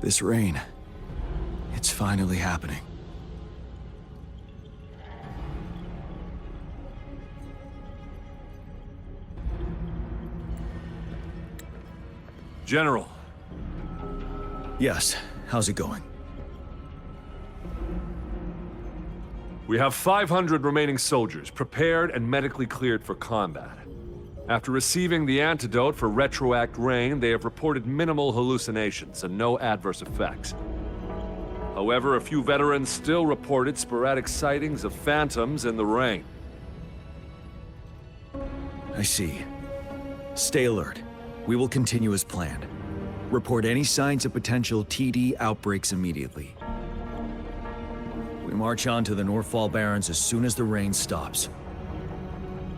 This rain, it's finally happening. General. Yes, how's it going? We have 500 remaining soldiers, prepared and medically cleared for combat. After receiving the antidote for Retroact Rain, they have reported minimal hallucinations and no adverse effects. However, a few veterans still reported sporadic sightings of phantoms in the rain. I see. Stay alert. We will continue as planned. Report any signs of potential TD outbreaks immediately. We march on to the Northfall Barrens as soon as the rain stops.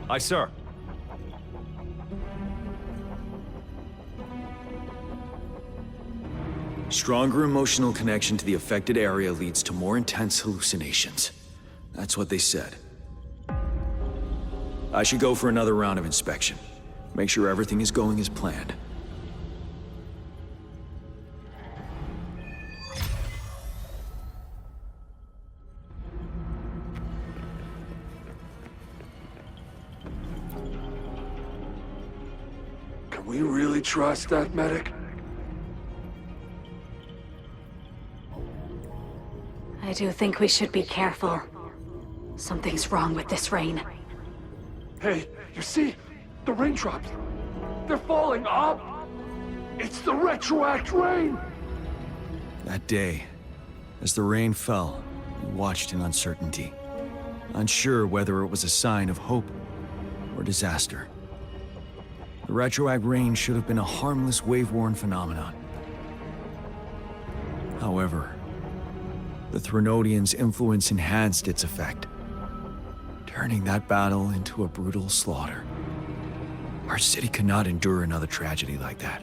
Aye, sir. Stronger emotional connection to the affected area leads to more intense hallucinations. That's what they said. I should go for another round of inspection. Make sure everything is going as planned. Can we really trust that medic? I do think we should be careful. Something's wrong with this rain. Hey, you see? The raindrops. They're falling up. It's the Retroact Rain! That day, as the rain fell, we watched in uncertainty, unsure whether it was a sign of hope or disaster. The Retroact Rain should have been a harmless wave-worn phenomenon. However, the Threnodians' influence enhanced its effect, turning that battle into a brutal slaughter. Our city cannot endure another tragedy like that.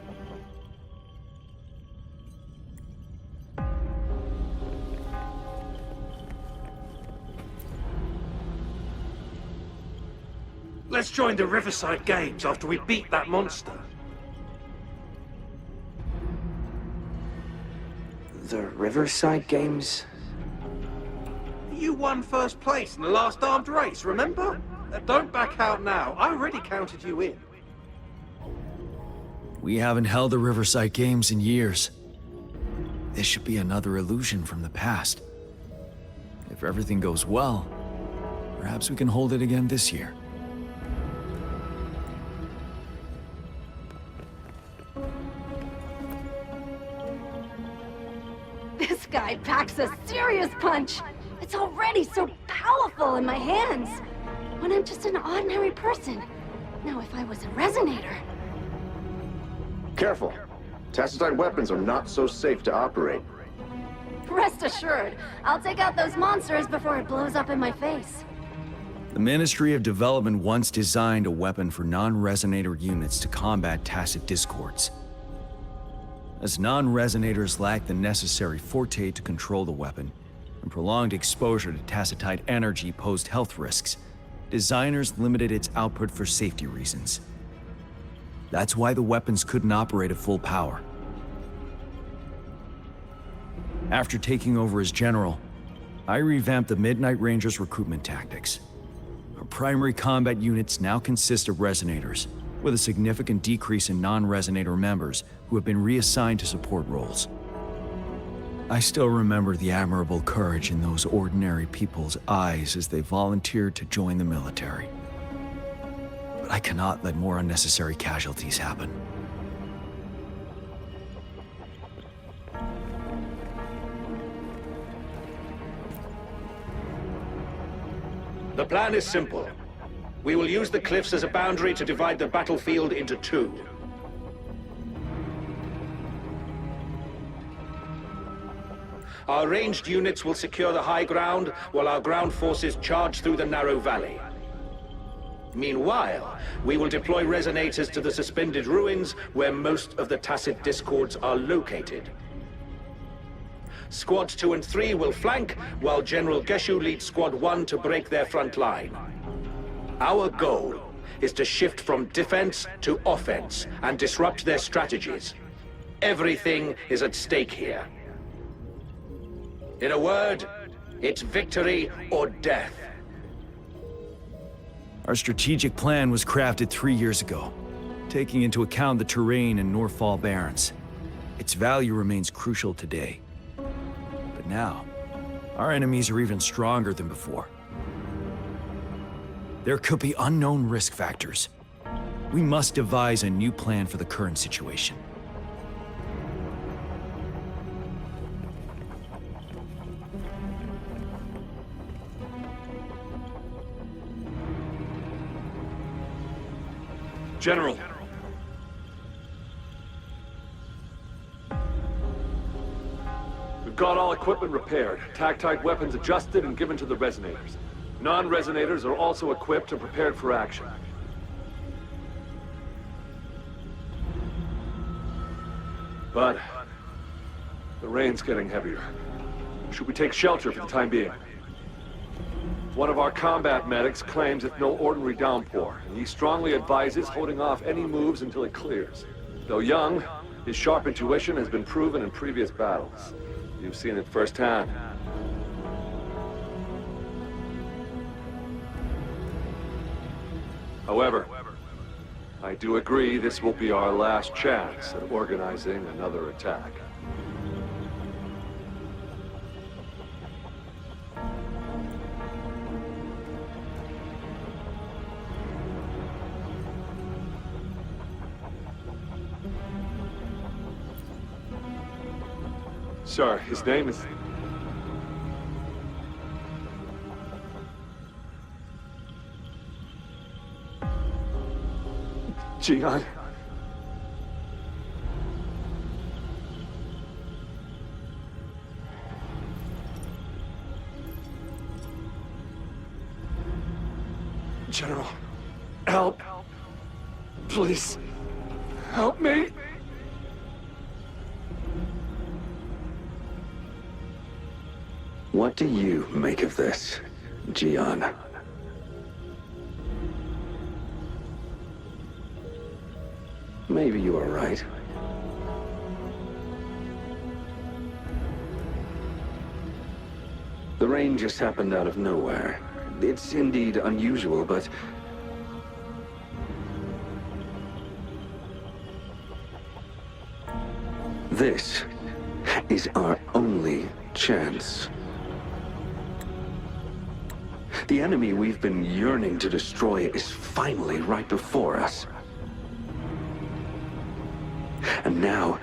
Let's join the Riverside Games after we beat that monster. The Riverside Games? You won first place in the last armed race, remember? Don't back out now. I already counted you in. We haven't held the Riverside Games in years. This should be another illusion from the past. If everything goes well, perhaps we can hold it again this year. This guy packs a serious punch. It's already so powerful in my hands. When I'm just an ordinary person. Now if I was a resonator... Careful. Tacitite weapons are not so safe to operate. Rest assured, I'll take out those monsters before it blows up in my face. The Ministry of Development once designed a weapon for non-resonator units to combat tacit discords. As non-resonators lack the necessary forte to control the weapon, and prolonged exposure to tacitite energy posed health risks, designers limited its output for safety reasons. That's why the weapons couldn't operate at full power. After taking over as general, I revamped the Midnight Rangers' recruitment tactics. Our primary combat units now consist of resonators, with a significant decrease in non-resonator members who have been reassigned to support roles. I still remember the admirable courage in those ordinary people's eyes as they volunteered to join the military. But I cannot let more unnecessary casualties happen. The plan is simple. We will use the cliffs as a boundary to divide the battlefield into two. Our ranged units will secure the high ground, while our ground forces charge through the narrow valley. Meanwhile, we will deploy resonators to the suspended ruins where most of the tacit discords are located. Squads 2 and 3 will flank, while General Geshu leads Squad 1 to break their front line. Our goal is to shift from defense to offense and disrupt their strategies. Everything is at stake here. In a word, it's victory or death. Our strategic plan was crafted 3 years ago, taking into account the terrain in Northfall Barrens. Its value remains crucial today. But now, our enemies are even stronger than before. There could be unknown risk factors. We must devise a new plan for the current situation. General. We've got all equipment repaired, tactite weapons adjusted and given to the resonators. Non-resonators are also equipped and prepared for action. But the rain's getting heavier. Should we take shelter for the time being? One of our combat medics claims it's no ordinary downpour, and he strongly advises holding off any moves until it clears. Though young, his sharp intuition has been proven in previous battles. You've seen it firsthand. However, I do agree this will be our last chance at organizing another attack. Sir, his name is... Jiyan. General, help. Please, help me. What do you make of this, Jiyan? Maybe you are right. The rain just happened out of nowhere. It's indeed unusual, but... this is our only chance. The enemy we've been yearning to destroy is finally right before us. And now,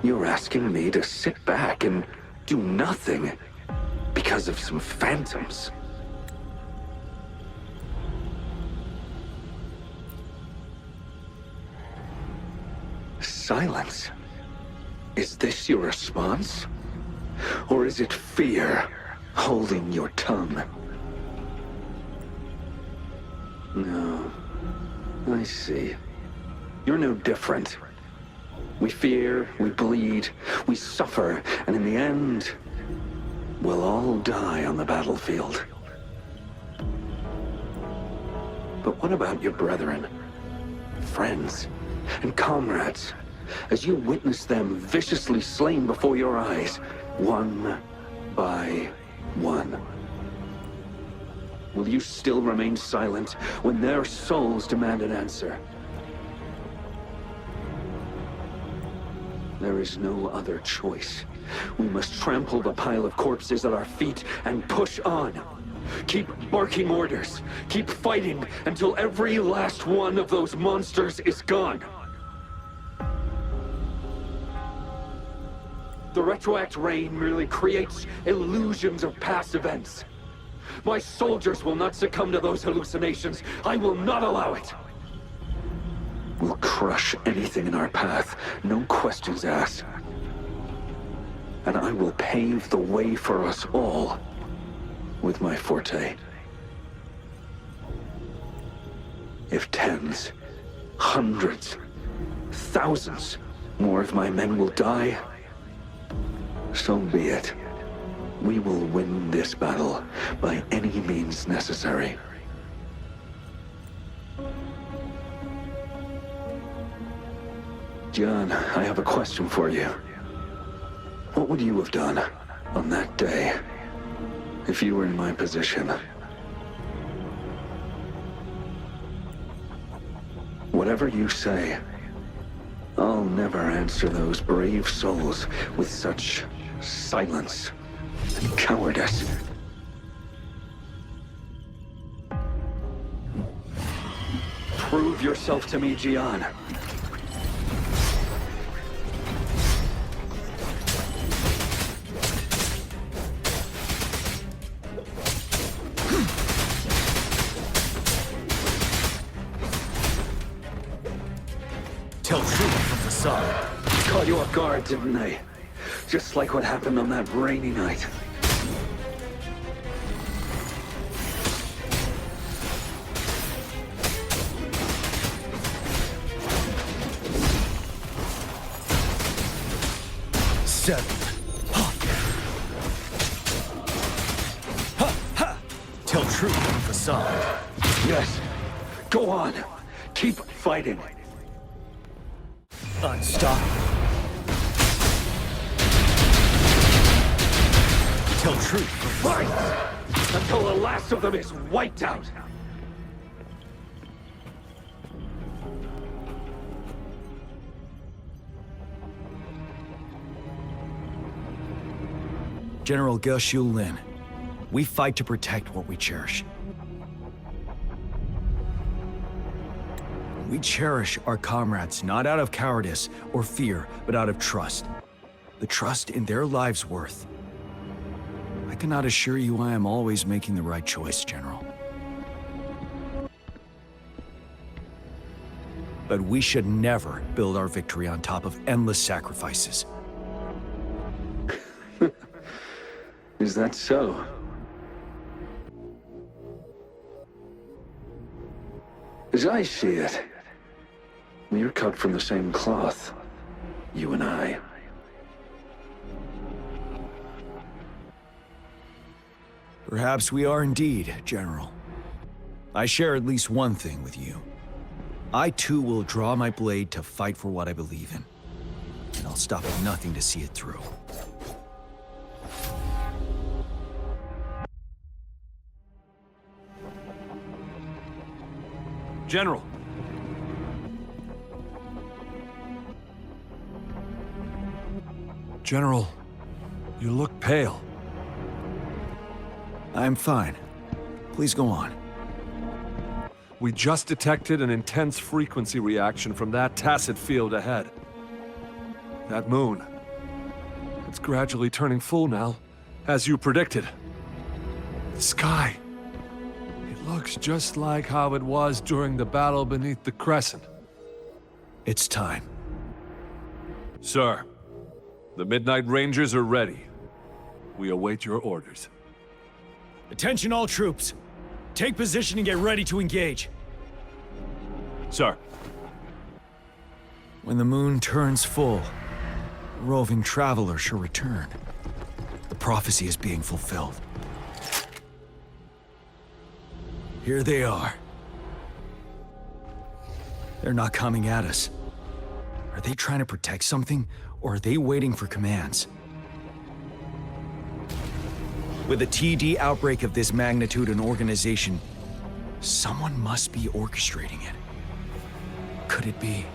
you're asking me to sit back and do nothing because of some phantoms. Silence. Is this your response? Or is it fear holding your tongue? No. I see. You're no different. We fear, we bleed, we suffer, and in the end, we'll all die on the battlefield. But what about your brethren, friends, and comrades, as you witness them viciously slain before your eyes, one by one? Will you still remain silent when their souls demand an answer? There is no other choice. We must trample the pile of corpses at our feet and push on. Keep barking orders. Keep fighting until every last one of those monsters is gone. The Retroact Rain merely creates illusions of past events. My soldiers will not succumb to those hallucinations. I will not allow it. We'll crush anything in our path, no questions asked. And I will pave the way for us all with my forte. If tens, hundreds, thousands more of my men will die, so be it. We will win this battle by any means necessary. Jiyan, I have a question for you. What would you have done on that day if you were in my position? Whatever you say, I'll never answer those brave souls with such silence and cowardice. Prove yourself to me, Jiyan. Tell truth from the side. Caught you off guard, didn't they? Just like what happened on that rainy night. Tell truth from facade. Yes. Go on. Keep fighting. Unstoppable. Tell truth from Fight! Until the last of them is wiped out. General Geshu Lin. We fight to protect what we cherish. We cherish our comrades not out of cowardice or fear, but out of trust. The trust in their lives' worth. I cannot assure you I am always making the right choice, General. But we should never build our victory on top of endless sacrifices. Is that so? As I see it, we're cut from the same cloth, you and I. Perhaps we are indeed, General. I share at least one thing with you. I too will draw my blade to fight for what I believe in. And I'll stop at nothing to see it through. General. General, you look pale. I'm fine. Please go on. We just detected an intense frequency reaction from that tacit field ahead. That moon. It's gradually turning full now, as you predicted. The sky. It looks just like how it was during the battle beneath the Crescent. It's time. Sir, the Midnight Rangers are ready. We await your orders. Attention all troops. Take position and get ready to engage. Sir. When the moon turns full, a roving traveler shall return. The prophecy is being fulfilled. Here they are. They're not coming at us. Are they trying to protect something, or are they waiting for commands? With a TD outbreak of this magnitude and organization, someone must be orchestrating it. Could it be?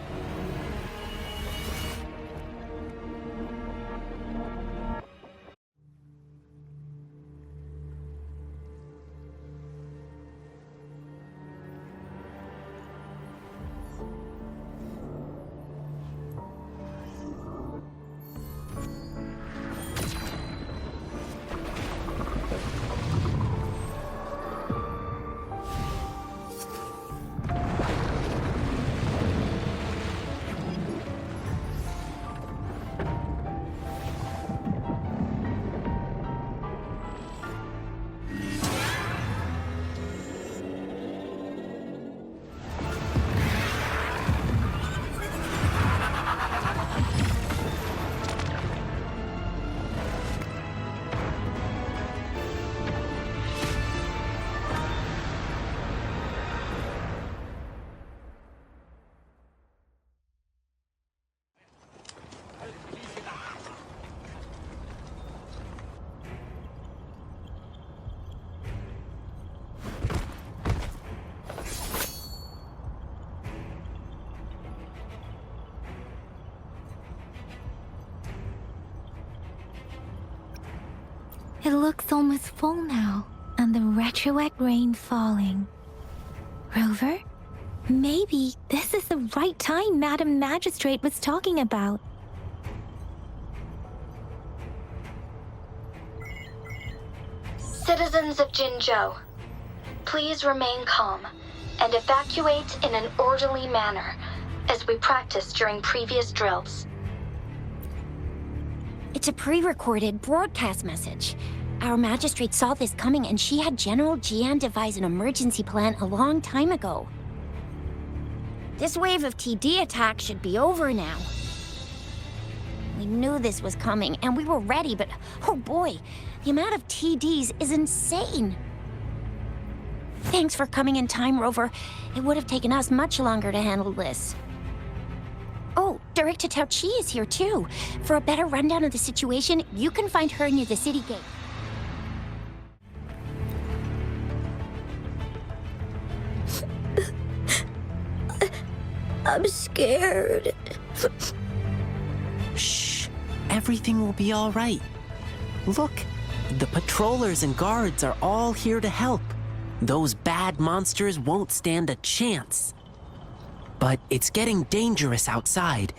It looks almost full now, and the Retroact Rain falling. Rover? Maybe this is the right time Madam Magistrate was talking about. Citizens of Jinzhou, please remain calm and evacuate in an orderly manner, as we practiced during previous drills. It's a pre-recorded broadcast message. Our magistrate saw this coming and she had General Jiyan devise an emergency plan a long time ago. This wave of TD attacks should be over now. We knew this was coming and we were ready, but oh boy, the amount of TDs is insane. Thanks for coming in time, Rover. It would have taken us much longer to handle this. Oh, Director Tao Chi is here too. For a better rundown of the situation, you can find her near the city gate. I'm scared. Shh. Everything will be all right. Look, the patrollers and guards are all here to help. Those bad monsters won't stand a chance. But it's getting dangerous outside.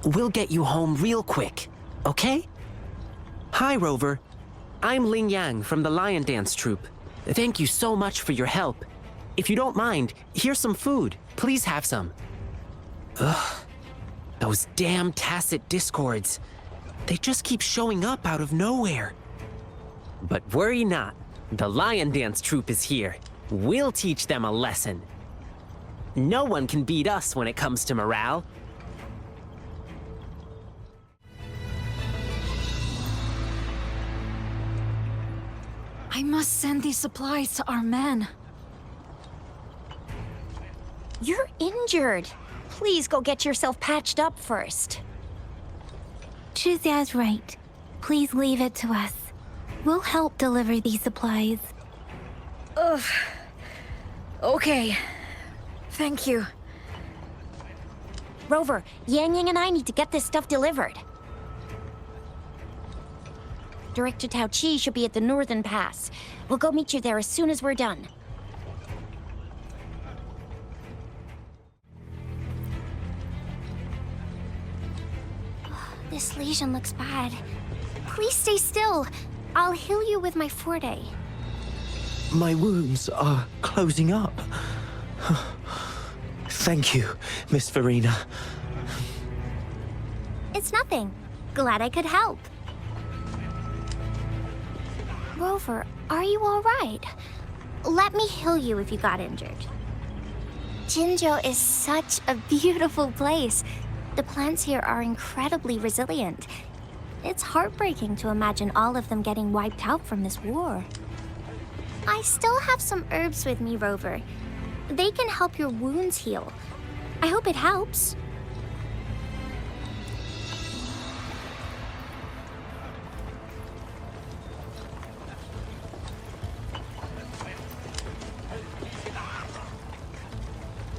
We'll get you home real quick, okay? Hi, Rover. I'm Ling Yang from the Lion Dance Troupe. Thank you so much for your help. If you don't mind, here's some food. Please have some. Ugh. Those damn tacit discords. They just keep showing up out of nowhere. But worry not. The Lion Dance Troupe is here. We'll teach them a lesson. No one can beat us when it comes to morale. I must send these supplies to our men. You're injured. Please go get yourself patched up first. Zhuxia's right. Please leave it to us. We'll help deliver these supplies. Ugh. Okay. Thank you. Rover, Yang Yang and I need to get this stuff delivered. Director Tao Chi should be at the Northern Pass. We'll go meet you there as soon as we're done. This lesion looks bad. Please stay still. I'll heal you with my forte. My wounds are closing up. Thank you, Miss Verena. It's nothing. Glad I could help. Rover, are you all right? Let me heal you if you got injured. Jinzhou is such a beautiful place. The plants here are incredibly resilient. It's heartbreaking to imagine all of them getting wiped out from this war. I still have some herbs with me, Rover. They can help your wounds heal. I hope it helps.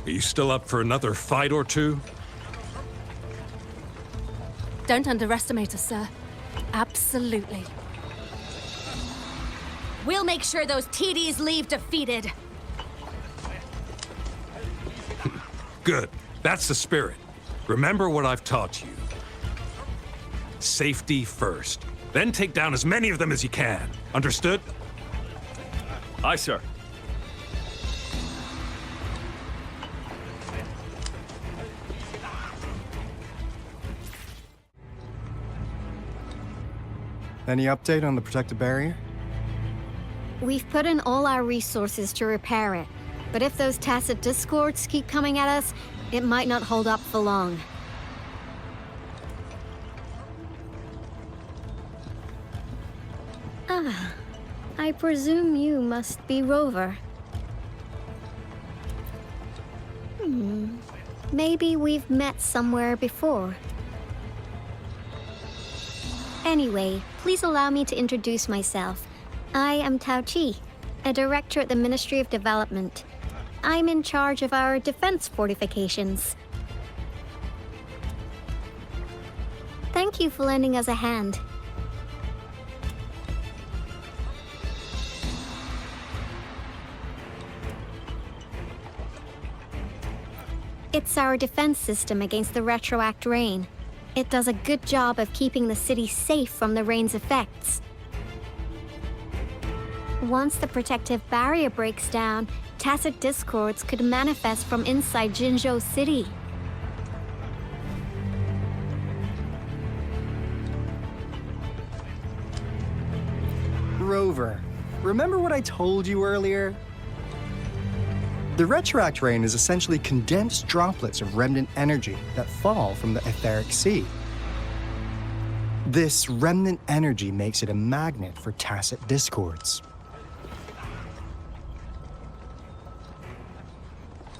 Are you still up for another fight or two? Don't underestimate us, sir. Absolutely. We'll make sure those TDs leave defeated. Good. That's the spirit. Remember what I've taught you. Safety first. Then take down as many of them as you can. Understood? Aye, sir. Any update on the protective barrier? We've put in all our resources to repair it, but if those tacit discords keep coming at us, it might not hold up for long. Ah, I presume you must be Rover. Maybe we've met somewhere before. Anyway, please allow me to introduce myself. I am Tao Chi, a director at the Ministry of Development. I'm in charge of our defense fortifications. Thank you for lending us a hand. It's our defense system against the Retroact Rain. It does a good job of keeping the city safe from the rain's effects. Once the protective barrier breaks down, tacit discords could manifest from inside Jinzhou City. Rover, remember what I told you earlier? The Retroact Rain is essentially condensed droplets of remnant energy that fall from the etheric sea. This remnant energy makes it a magnet for tacit discords.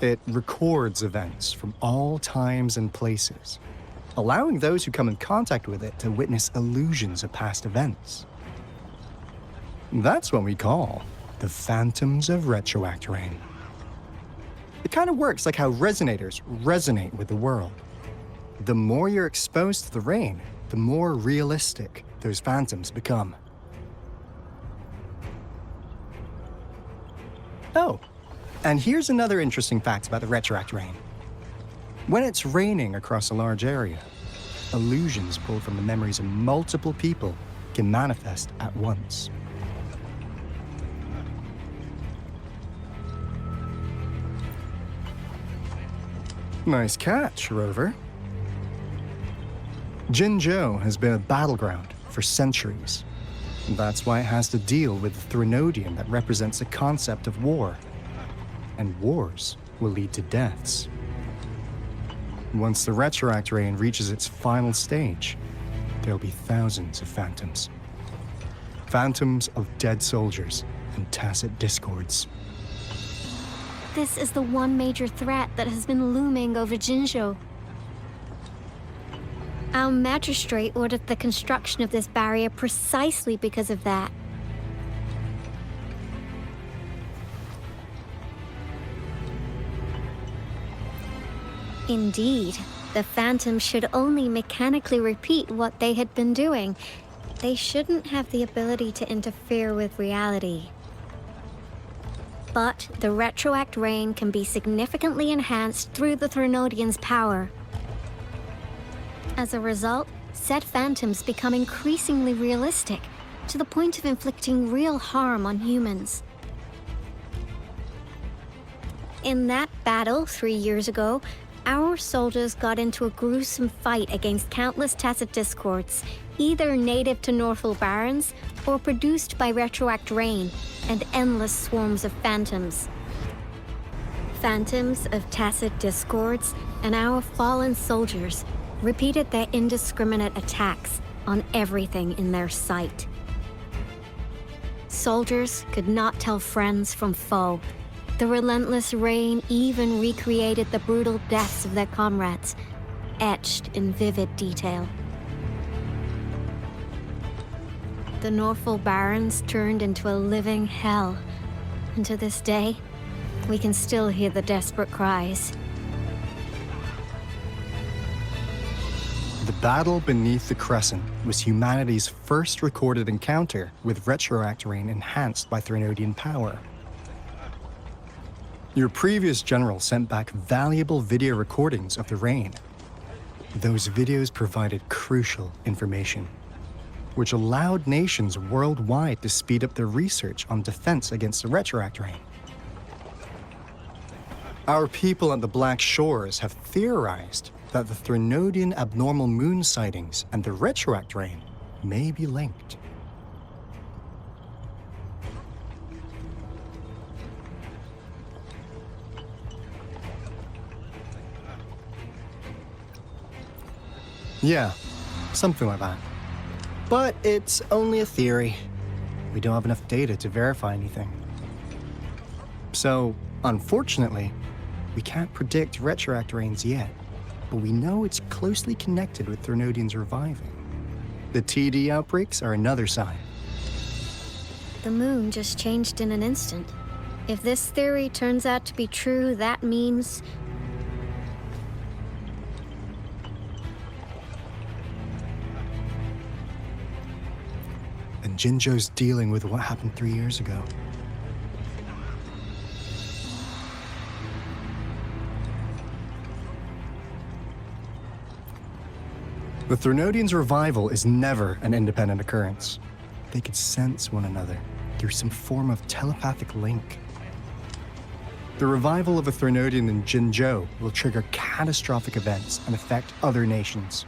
It records events from all times and places, allowing those who come in contact with it to witness illusions of past events. That's what we call the Phantoms of Retroact Rain. It kind of works like how resonators resonate with the world. The more you're exposed to the rain, the more realistic those phantoms become. Oh, and here's another interesting fact about the Retroact Rain. When it's raining across a large area, illusions pulled from the memories of multiple people can manifest at once. Nice catch, Rover. Jinzhou has been a battleground for centuries. That's why it has to deal with the Threnodian that represents the concept of war. And wars will lead to deaths. Once the Retroact Rain reaches its final stage, there'll be thousands of phantoms. Phantoms of dead soldiers and tacit discords. This is the one major threat that has been looming over Jinzhou. Our magistrate ordered the construction of this barrier precisely because of that. Indeed, the Phantoms should only mechanically repeat what they had been doing. They shouldn't have the ability to interfere with reality. But the Retroact Rain can be significantly enhanced through the Threnodian's power. As a result, said phantoms become increasingly realistic, to the point of inflicting real harm on humans. In that battle 3 years ago, our soldiers got into a gruesome fight against countless tacit discords, either native to Northfall Barrens or produced by Retroact Rain and endless swarms of phantoms. Phantoms of tacit discords and our fallen soldiers repeated their indiscriminate attacks on everything in their sight. Soldiers could not tell friends from foe. The relentless rain even recreated the brutal deaths of their comrades, etched in vivid detail. The Northfall Barrens turned into a living hell, and to this day, we can still hear the desperate cries. The battle beneath the Crescent was humanity's first recorded encounter with Retroact Rain enhanced by Threnodian power. Your previous general sent back valuable video recordings of the rain. Those videos provided crucial information, which allowed nations worldwide to speed up their research on defense against the Retroact Rain. Our people at the Black Shores have theorized that the Threnodian abnormal moon sightings and the Retroact Rain may be linked. Yeah, something like that. But it's only a theory. We don't have enough data to verify anything. So, unfortunately, we can't predict Retroact Rains yet, but we know it's closely connected with Threnodians reviving. The TD outbreaks are another sign. The moon just changed in an instant. If this theory turns out to be true, that means... And Jinzhou's dealing with what happened 3 years ago. The Threnodians' revival is never an independent occurrence. They could sense one another through some form of telepathic link. The revival of a Threnodian in Jinzhou will trigger catastrophic events and affect other nations.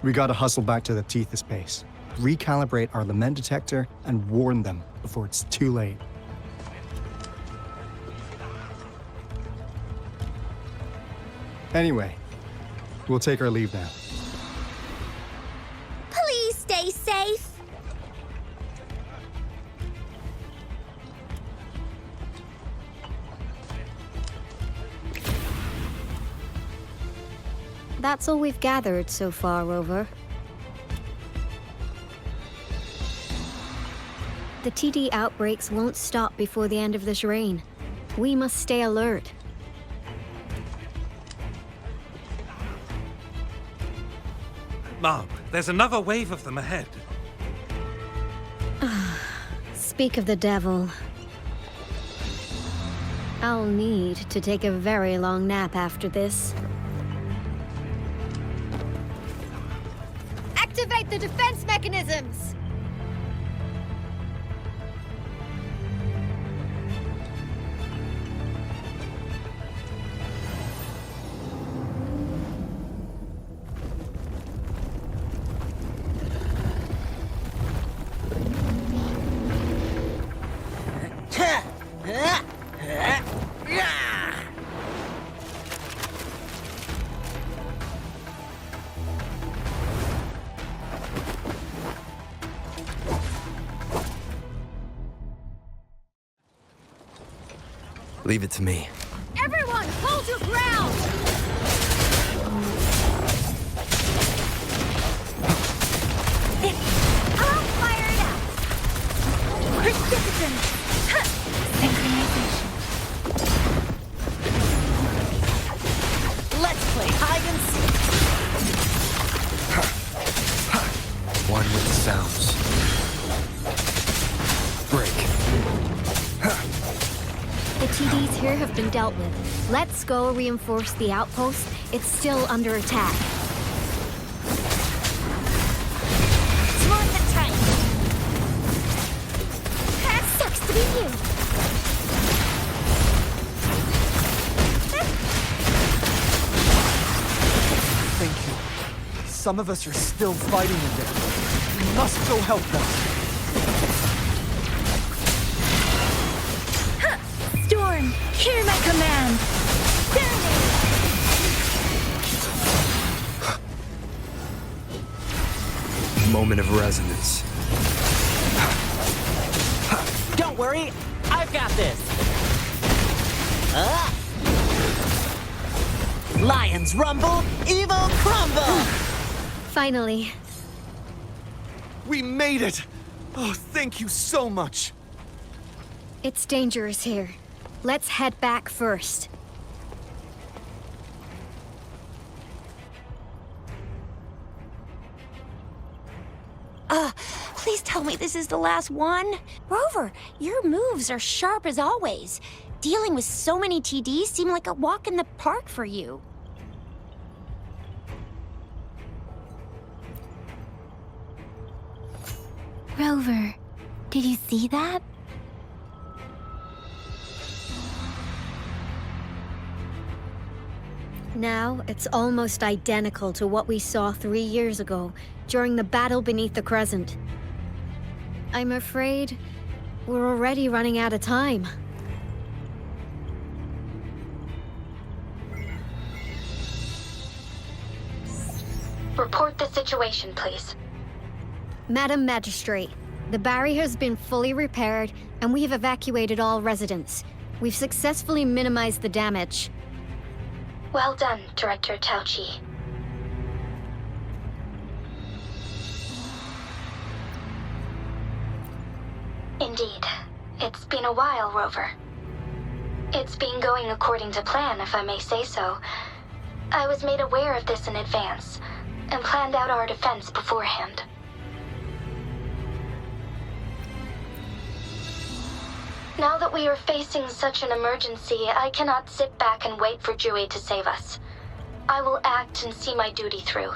We gotta hustle back to the Tethys base, recalibrate our lament detector, and warn them before it's too late. Anyway, we'll take our leave now. Please stay safe. That's all we've gathered so far, Rover. The TD outbreaks won't stop before the end of this reign. We must stay alert. Mom, there's another wave of them ahead. Speak of the devil. I'll need to take a very long nap after this. Activate the defense mechanisms! Leave it to me. Everyone, hold your ground! I'll fire it up! Precipitant! Synchronization. Let's play hide and seek. One with the sounds. Break. The TDs here have been dealt with. Let's go reinforce the outpost. It's still under attack. Smooth the tight. That sucks to be you. Thank you. Some of us are still fighting in there. We must go help them. Storm, hear my command! Moment of resonance. Don't worry, I've got this. Lions rumble, evil crumble! Finally. We made it! Oh, thank you so much. It's dangerous here. Let's head back first. Please tell me this is the last one. Rover, your moves are sharp as always. Dealing with so many TDs seemed like a walk in the park for you. Rover, did you see that? Now, it's almost identical to what we saw 3 years ago, during the battle beneath the Crescent. I'm afraid we're already running out of time. Report the situation, please. Madam Magistrate, the barrier has been fully repaired, and we have evacuated all residents. We've successfully minimized the damage. Well done, Director Tauchi. Indeed. It's been a while, Rover. It's been going according to plan, if I may say so. I was made aware of this in advance, and planned out our defense beforehand. Now that we are facing such an emergency, I cannot sit back and wait for Jui to save us. I will act and see my duty through.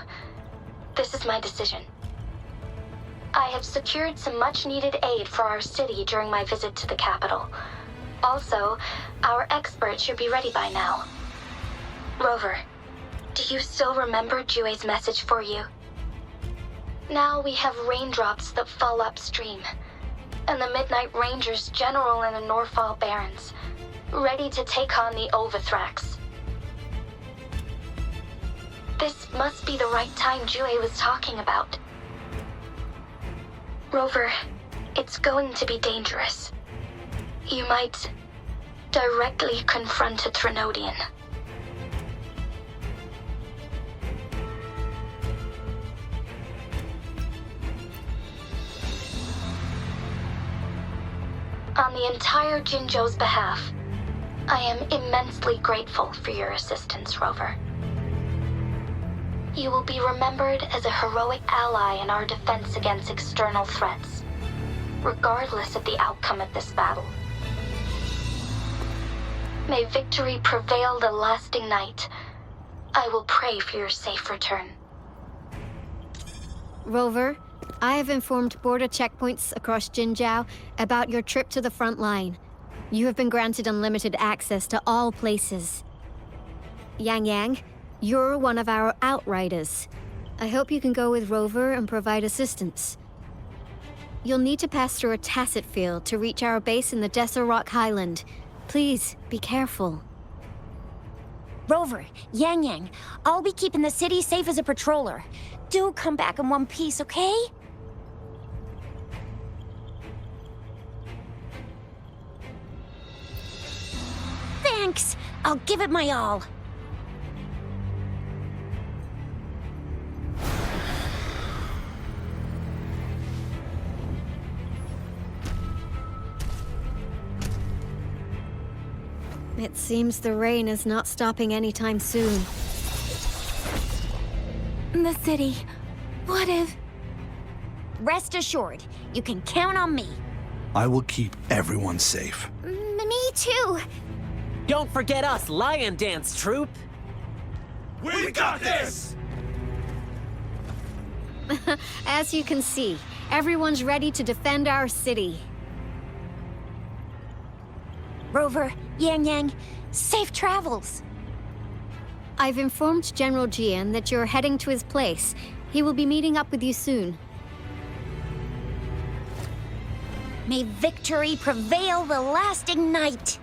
This is my decision. I have secured some much-needed aid for our city during my visit to the capital. Also, our expert should be ready by now. Rover, do you still remember Jue's message for you? Now we have raindrops that fall upstream, and the Midnight Rangers general in the Northfall Barrens, ready to take on the Overthrax. This must be the right time Jue was talking about. Rover, it's going to be dangerous. You might directly confront a Trinodian. On the entire Jinzhou's behalf, I am immensely grateful for your assistance, Rover. You will be remembered as a heroic ally in our defense against external threats, regardless of the outcome of this battle. May victory prevail the lasting night. I will pray for your safe return. Rover, I have informed border checkpoints across Jinzhou about your trip to the front line. You have been granted unlimited access to all places. Yang, you're one of our outriders. I hope you can go with Rover and provide assistance. You'll need to pass through a tacit field to reach our base in the Desert Rock Highland. Please, be careful. Rover, Yang, I'll be keeping the city safe as a patroller. Do come back in one piece, okay? Thanks! I'll give it my all. It seems the rain is not stopping anytime soon. The city. What if... Rest assured, you can count on me. I will keep everyone safe. Me too. Don't forget us, Lion Dance Troop! We got this! As you can see, everyone's ready to defend our city. Rover, Yang, safe travels. I've informed General Jiyan that you're heading to his place. He will be meeting up with you soon. May victory prevail the lasting night.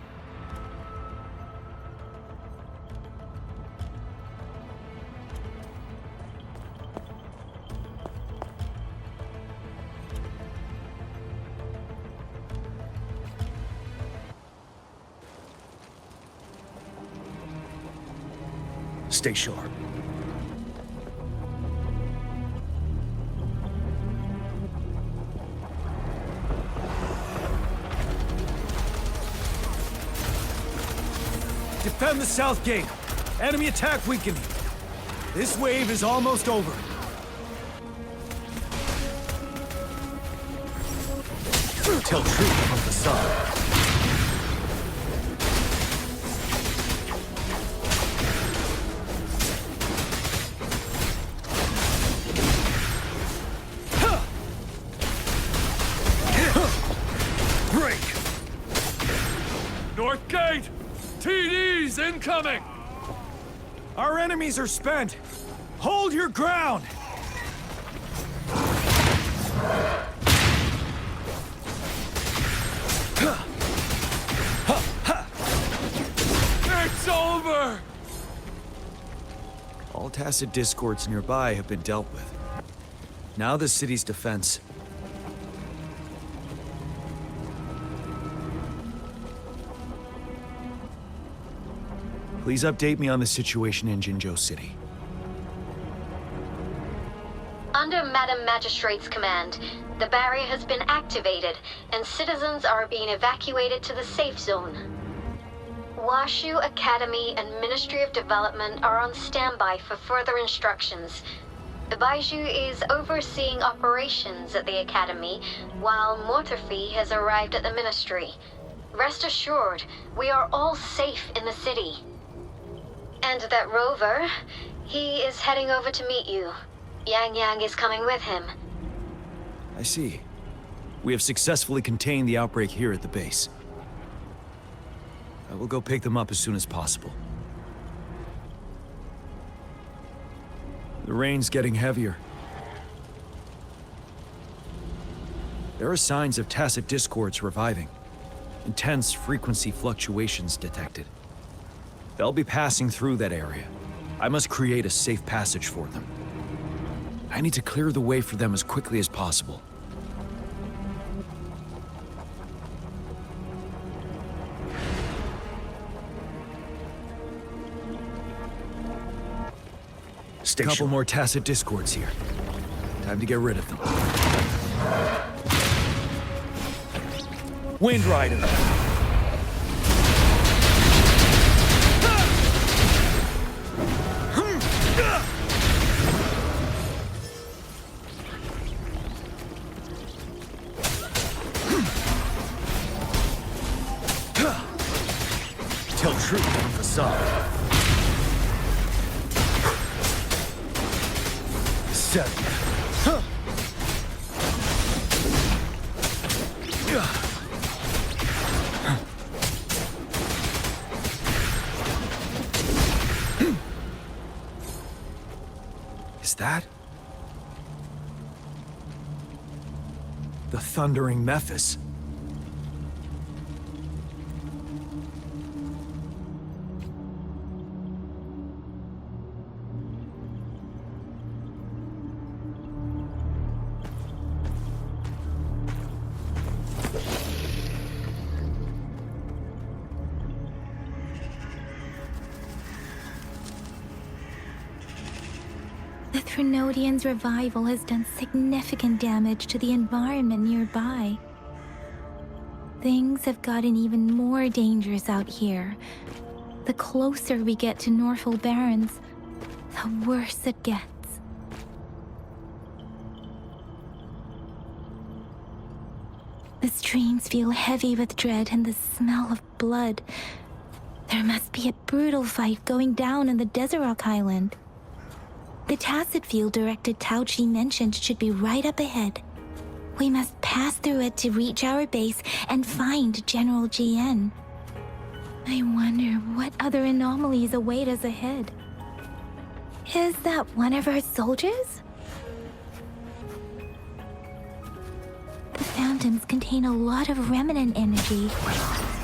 Stay sharp. Defend the south gate. Enemy attack weakening. This wave is almost over. Tell truth from the sun. North Gate! TD's incoming! Our enemies are spent. Hold your ground! It's over! All tacit discords nearby have been dealt with. Now the city's defense. Please update me on the situation in Jinzhou City. Under Madam Magistrate's command, the barrier has been activated, and citizens are being evacuated to the safe zone. Washu Academy and Ministry of Development are on standby for further instructions. Baiju is overseeing operations at the Academy, while Mortarfi has arrived at the Ministry. Rest assured, we are all safe in the city. And that Rover, he is heading over to meet you. Yang is coming with him. I see. We have successfully contained the outbreak here at the base. I will go pick them up as soon as possible. The rain's getting heavier. There are signs of tacit discords reviving. Intense frequency fluctuations detected. They'll be passing through that area. I must create a safe passage for them. I need to clear the way for them as quickly as possible. Couple more tacit discords here. Time to get rid of them. Wind Rider! Tell truth on facade. 7. Is that the thundering Mephis? The Threnodian's revival has done significant damage to the environment nearby. Things have gotten even more dangerous out here. The closer we get to Northfall Barrens, the worse it gets. The streams feel heavy with dread and the smell of blood. There must be a brutal fight going down in the Desert Rock Highland. The tacit field directed Tao Chi mentioned should be right up ahead. We must pass through it to reach our base and find General Jiyan. I wonder what other anomalies await us ahead. Is that one of our soldiers? The phantoms contain a lot of remnant energy.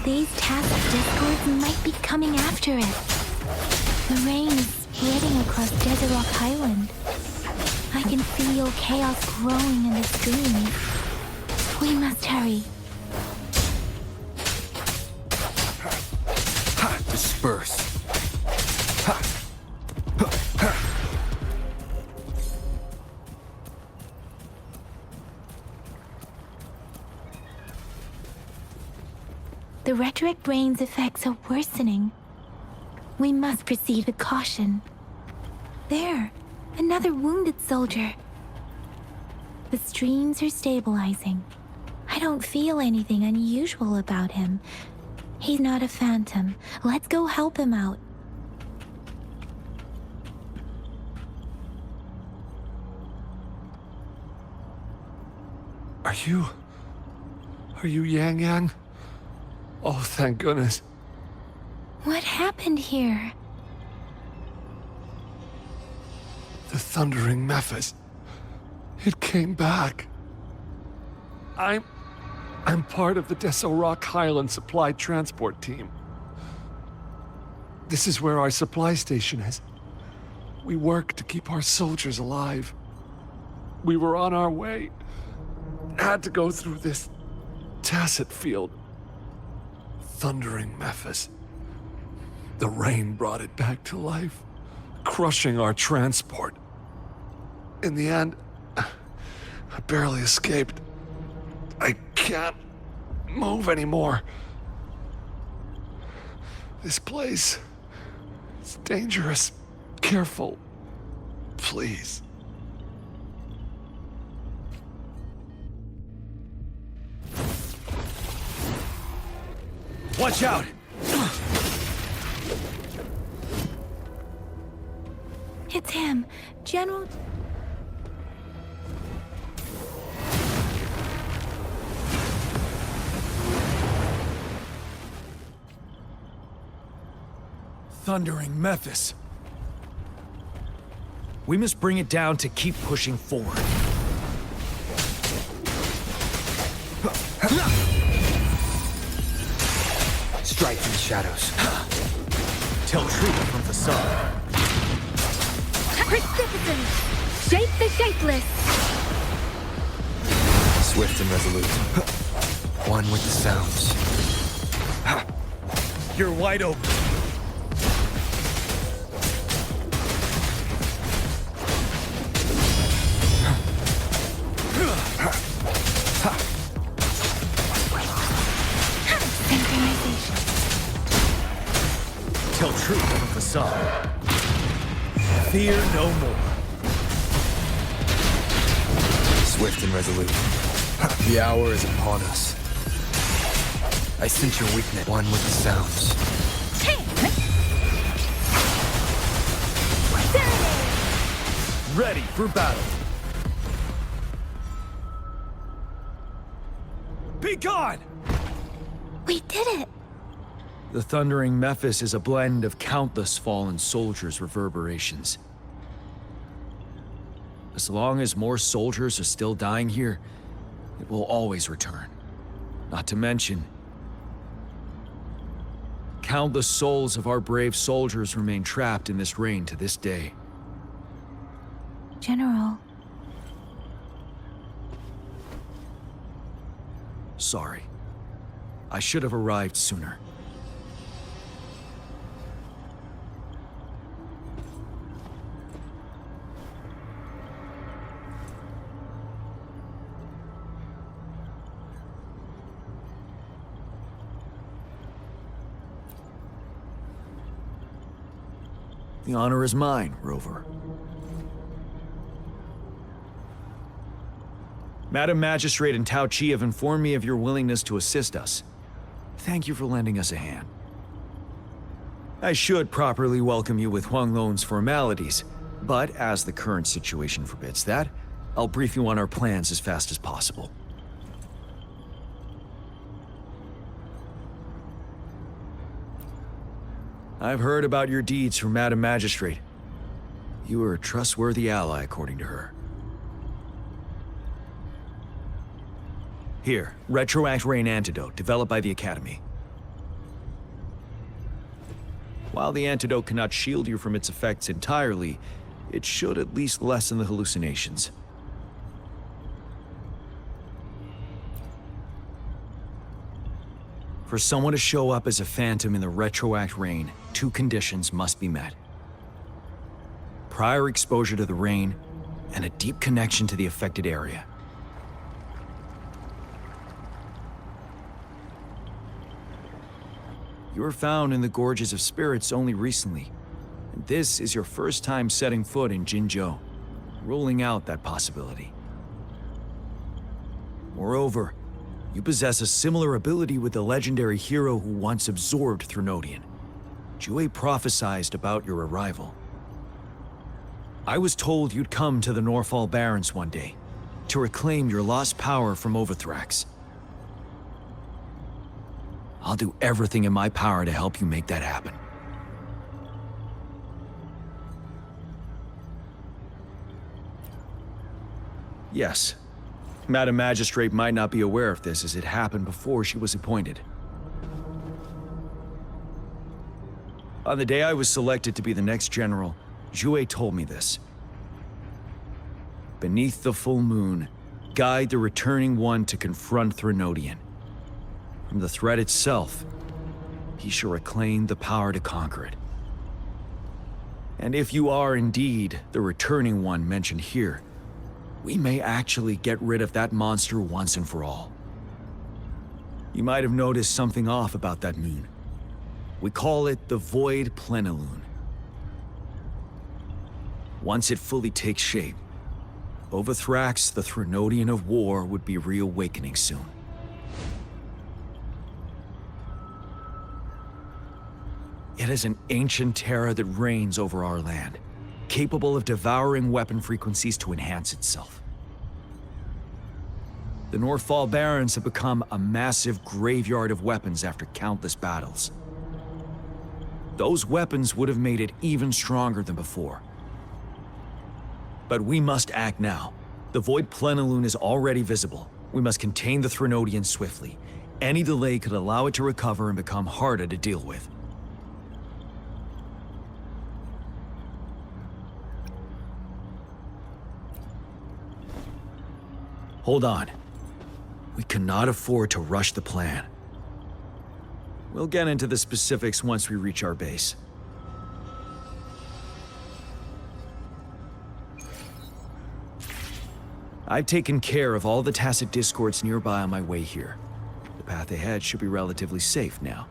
These tacit discords might be coming after it. The rain is spreading across Desert Rock Highland. I can feel chaos growing in the stream. We must hurry. Disperse. The Retroact Rain's effects are worsening. We must proceed with caution. There, another wounded soldier. The streams are stabilizing. I don't feel anything unusual about him. He's not a phantom. Let's go help him out. Are you Yang? Oh, thank goodness. What happened here? The thundering Mephis. It came back. I'm part of the Desert Rock Highland supply transport team. This is where our supply station is. We work to keep our soldiers alive. We were on our way. Had to go through this tacit field. Thundering Mephis. The rain brought it back to life, crushing our transport. In the end, I barely escaped. I can't move anymore. This place is dangerous. Careful, please. Watch out! It's him, General... Thundering Memphis. We must bring it down to keep pushing forward. Strike from the shadows. Tell truth from facade. Precipitous! Shape the shapeless! Swift and resolute. One with the sounds. You're wide open. Tell truth from facade. Fear no more. Swift and resolute. The hour is upon us. I sense your weakness. One with the sounds. Ready for battle. Be gone! We did it! The Thundering Memphis is a blend of countless fallen soldiers' reverberations. As long as more soldiers are still dying here, it will always return. Not to mention, countless souls of our brave soldiers remain trapped in this rain to this day. General. Sorry. I should have arrived sooner. The honor is mine, Rover. Madam Magistrate and Tao Chi have informed me of your willingness to assist us. Thank you for lending us a hand. I should properly welcome you with Huanglong's formalities, but as the current situation forbids that, I'll brief you on our plans as fast as possible. I've heard about your deeds from Madam Magistrate. You are a trustworthy ally, according to her. Here, Retroact Rain antidote, developed by the Academy. While the antidote cannot shield you from its effects entirely, it should at least lessen the hallucinations. For someone to show up as a phantom in the Retroact Rain, 2 conditions must be met. Prior exposure to the rain, and a deep connection to the affected area. You were found in the Gorges of Spirits only recently, and this is your first time setting foot in Jinzhou, ruling out that possibility. Moreover, you possess a similar ability with the legendary hero who once absorbed Threnodian. Jue prophesied about your arrival. I was told you'd come to the Northfall Barrens one day, to reclaim your lost power from Overthrax. I'll do everything in my power to help you make that happen. Yes. Madam Magistrate might not be aware of this as it happened before she was appointed. On the day I was selected to be the next general, Jue told me this. Beneath the full moon, guide the returning one to confront Threnodian. From the threat itself, he shall reclaim the power to conquer it. And if you are indeed the returning one mentioned here, we may actually get rid of that monster once and for all. You might have noticed something off about that moon. We call it the Void Plenilune. Once it fully takes shape, Overthrax, the Threnodian of War, would be reawakening soon. It is an ancient terror that reigns over our land, capable of devouring weapon frequencies to enhance itself. The Northfall Barrens have become a massive graveyard of weapons after countless battles. Those weapons would have made it even stronger than before. But we must act now. The Void Plenilune is already visible. We must contain the Threnodian swiftly. Any delay could allow it to recover and become harder to deal with. Hold on. We cannot afford to rush the plan. We'll get into the specifics once we reach our base. I've taken care of all the tacit discords nearby on my way here. The path ahead should be relatively safe now.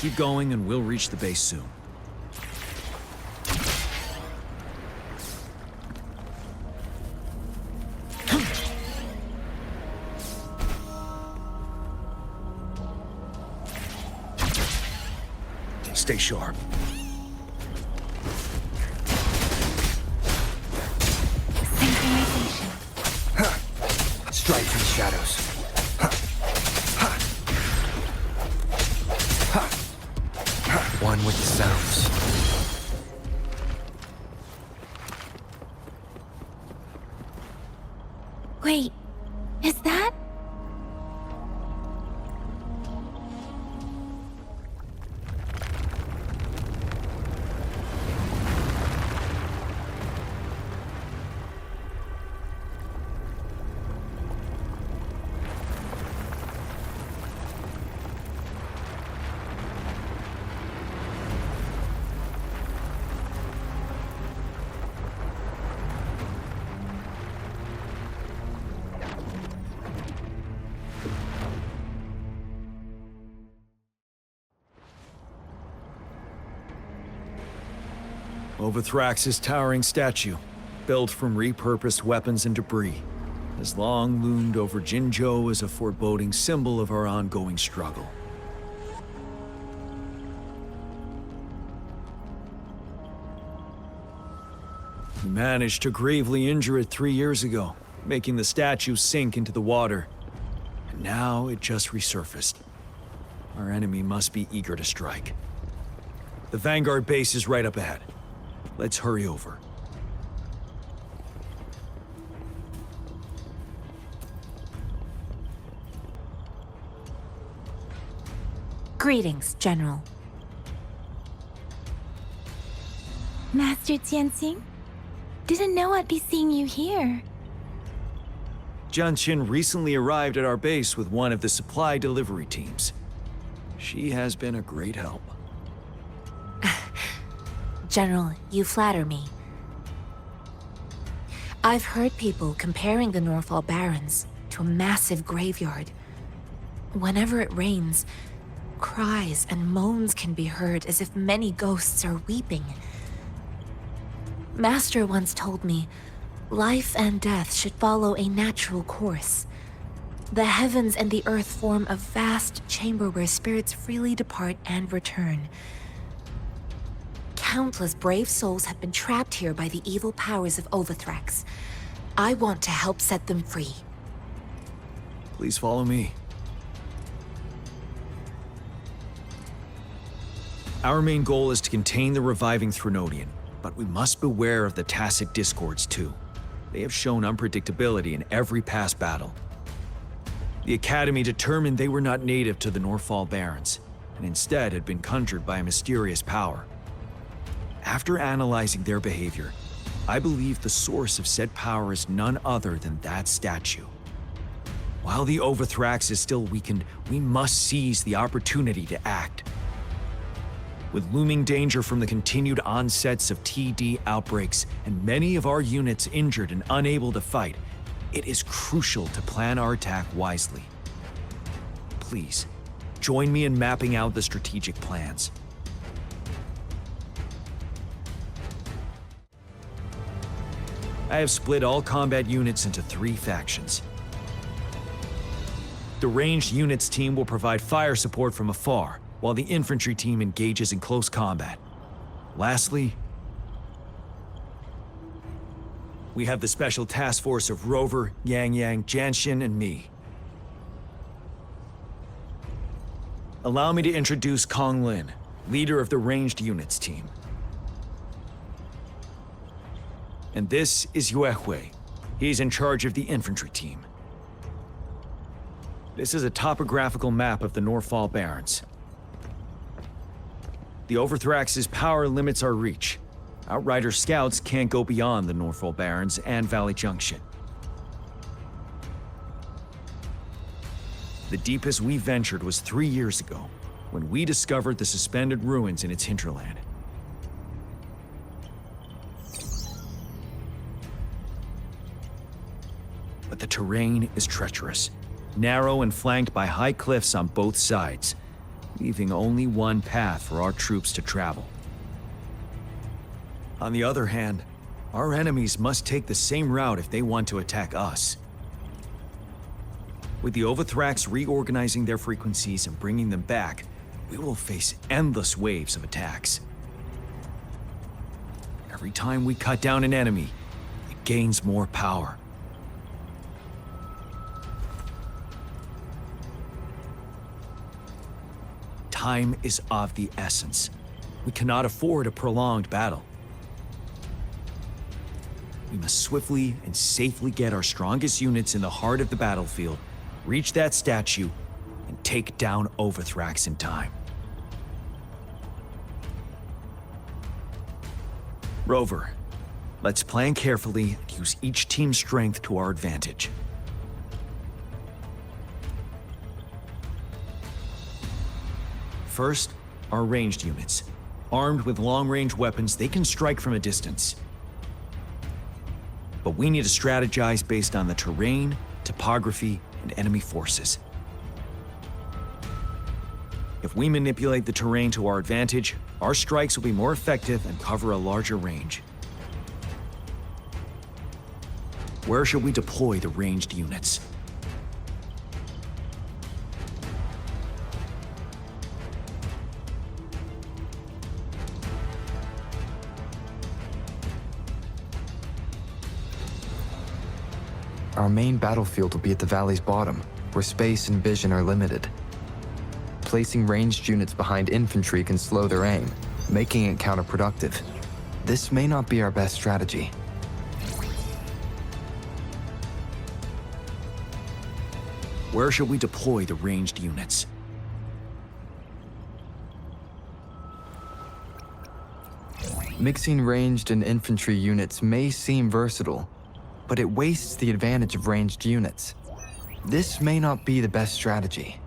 Keep going and we'll reach the base soon. Stay sharp. Strike from the shadows. One with the sounds. Wait, is that? Overthrax's towering statue, built from repurposed weapons and debris, has long loomed over Jinzhou as a foreboding symbol of our ongoing struggle. We managed to gravely injure it 3 years ago, making the statue sink into the water. And now it just resurfaced. Our enemy must be eager to strike. The Vanguard base is right up ahead. Let's hurry over. Greetings, General. Master Jiyan, didn't know I'd be seeing you here. Jiyan recently arrived at our base with one of the supply delivery teams. She has been a great help. General, you flatter me. I've heard people comparing the Northfall Barrens to a massive graveyard. Whenever it rains, cries and moans can be heard as if many ghosts are weeping. Master once told me, life and death should follow a natural course. The heavens and the earth form a vast chamber where spirits freely depart and return. Countless brave souls have been trapped here by the evil powers of Overthrax. I want to help set them free. Please follow me. Our main goal is to contain the reviving Threnodian, but we must beware of the tacit discords too. They have shown unpredictability in every past battle. The Academy determined they were not native to the Northfall Barrens, and instead had been conjured by a mysterious power. After analyzing their behavior, I believe the source of said power is none other than that statue. While the Overthrax is still weakened, we must seize the opportunity to act. With looming danger from the continued onsets of TD outbreaks and many of our units injured and unable to fight, it is crucial to plan our attack wisely. Please, join me in mapping out the strategic plans. I have split all combat units into 3 factions. The ranged units team will provide fire support from afar, while the infantry team engages in close combat. Lastly, We have the special task force of Rover, Yang, Jiyan, and me. Allow me to introduce Huanglong Lin, leader of the ranged units team. And this is Yue. He's in charge of the infantry team. This is a topographical map of the Northfall Barrens. The Overthrax's power limits our reach. Outrider scouts can't go beyond the Northfall Barrens and Valley Junction. The deepest we ventured was 3 years ago, when we discovered the suspended ruins in its hinterland. But the terrain is treacherous, narrow and flanked by high cliffs on both sides, leaving only one path for our troops to travel. On the other hand, our enemies must take the same route if they want to attack us. With the Overthrax reorganizing their frequencies and bringing them back, we will face endless waves of attacks. Every time we cut down an enemy, it gains more power. Time is of the essence. We cannot afford a prolonged battle. We must swiftly and safely get our strongest units in the heart of the battlefield, reach that statue, and take down Overthrax in time. Rover, let's plan carefully and use each team's strength to our advantage. First, our ranged units. Armed with long-range weapons, they can strike from a distance. But we need to strategize based on the terrain, topography, and enemy forces. If we manipulate the terrain to our advantage, our strikes will be more effective and cover a larger range. Where should we deploy the ranged units? Our main battlefield will be at the valley's bottom, where space and vision are limited. Placing ranged units behind infantry can slow their aim, making it counterproductive. This may not be our best strategy. Where should we deploy the ranged units? Mixing ranged and infantry units may seem versatile, but it wastes the advantage of ranged units. This may not be the best strategy.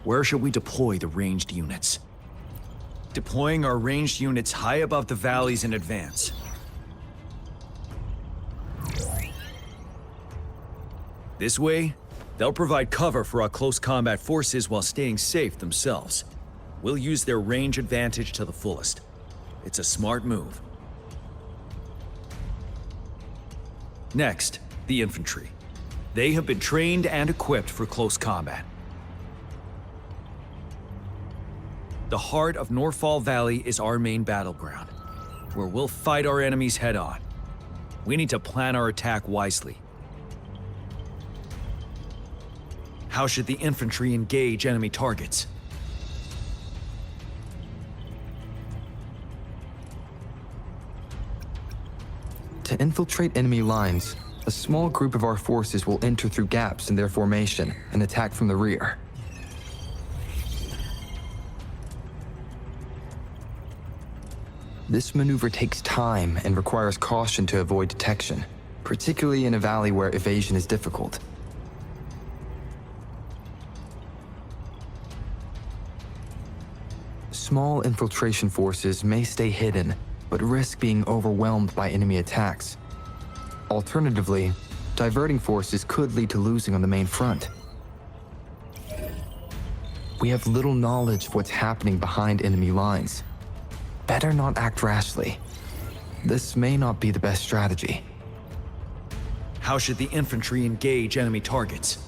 Where should we deploy the ranged units? Deploying our ranged units high above the valleys in advance. This way, they'll provide cover for our close combat forces while staying safe themselves. We'll use their range advantage to the fullest. It's a smart move. Next, the infantry. They have been trained and equipped for close combat. The heart of Northfall Valley is our main battleground, where we'll fight our enemies head-on. We need to plan our attack wisely. How should the infantry engage enemy targets? To infiltrate enemy lines, a small group of our forces will enter through gaps in their formation and attack from the rear. This maneuver takes time and requires caution to avoid detection, particularly in a valley where evasion is difficult. Small infiltration forces may stay hidden, but risk being overwhelmed by enemy attacks. Alternatively, diverting forces could lead to losing on the main front. We have little knowledge of what's happening behind enemy lines. Better not act rashly. This may not be the best strategy. How should the infantry engage enemy targets?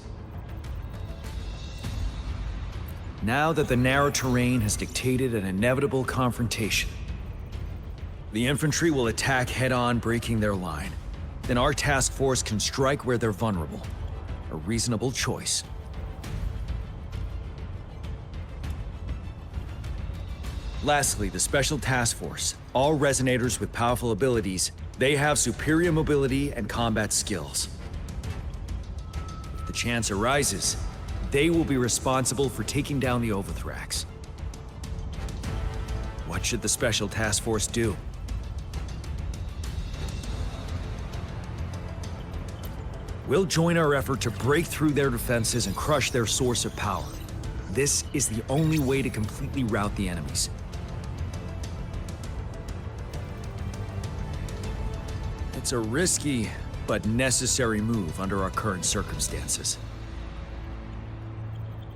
Now that the narrow terrain has dictated an inevitable confrontation, The infantry will attack head-on, breaking their line. Then our task force can strike where they're vulnerable. A reasonable choice. Lastly, the Special Task Force. All resonators with powerful abilities, they have superior mobility and combat skills. If the chance arises, they will be responsible for taking down the Overthrax. What should the Special Task Force do? We'll join our effort to break through their defenses and crush their source of power. This is the only way to completely rout the enemies. It's a risky, but necessary move under our current circumstances.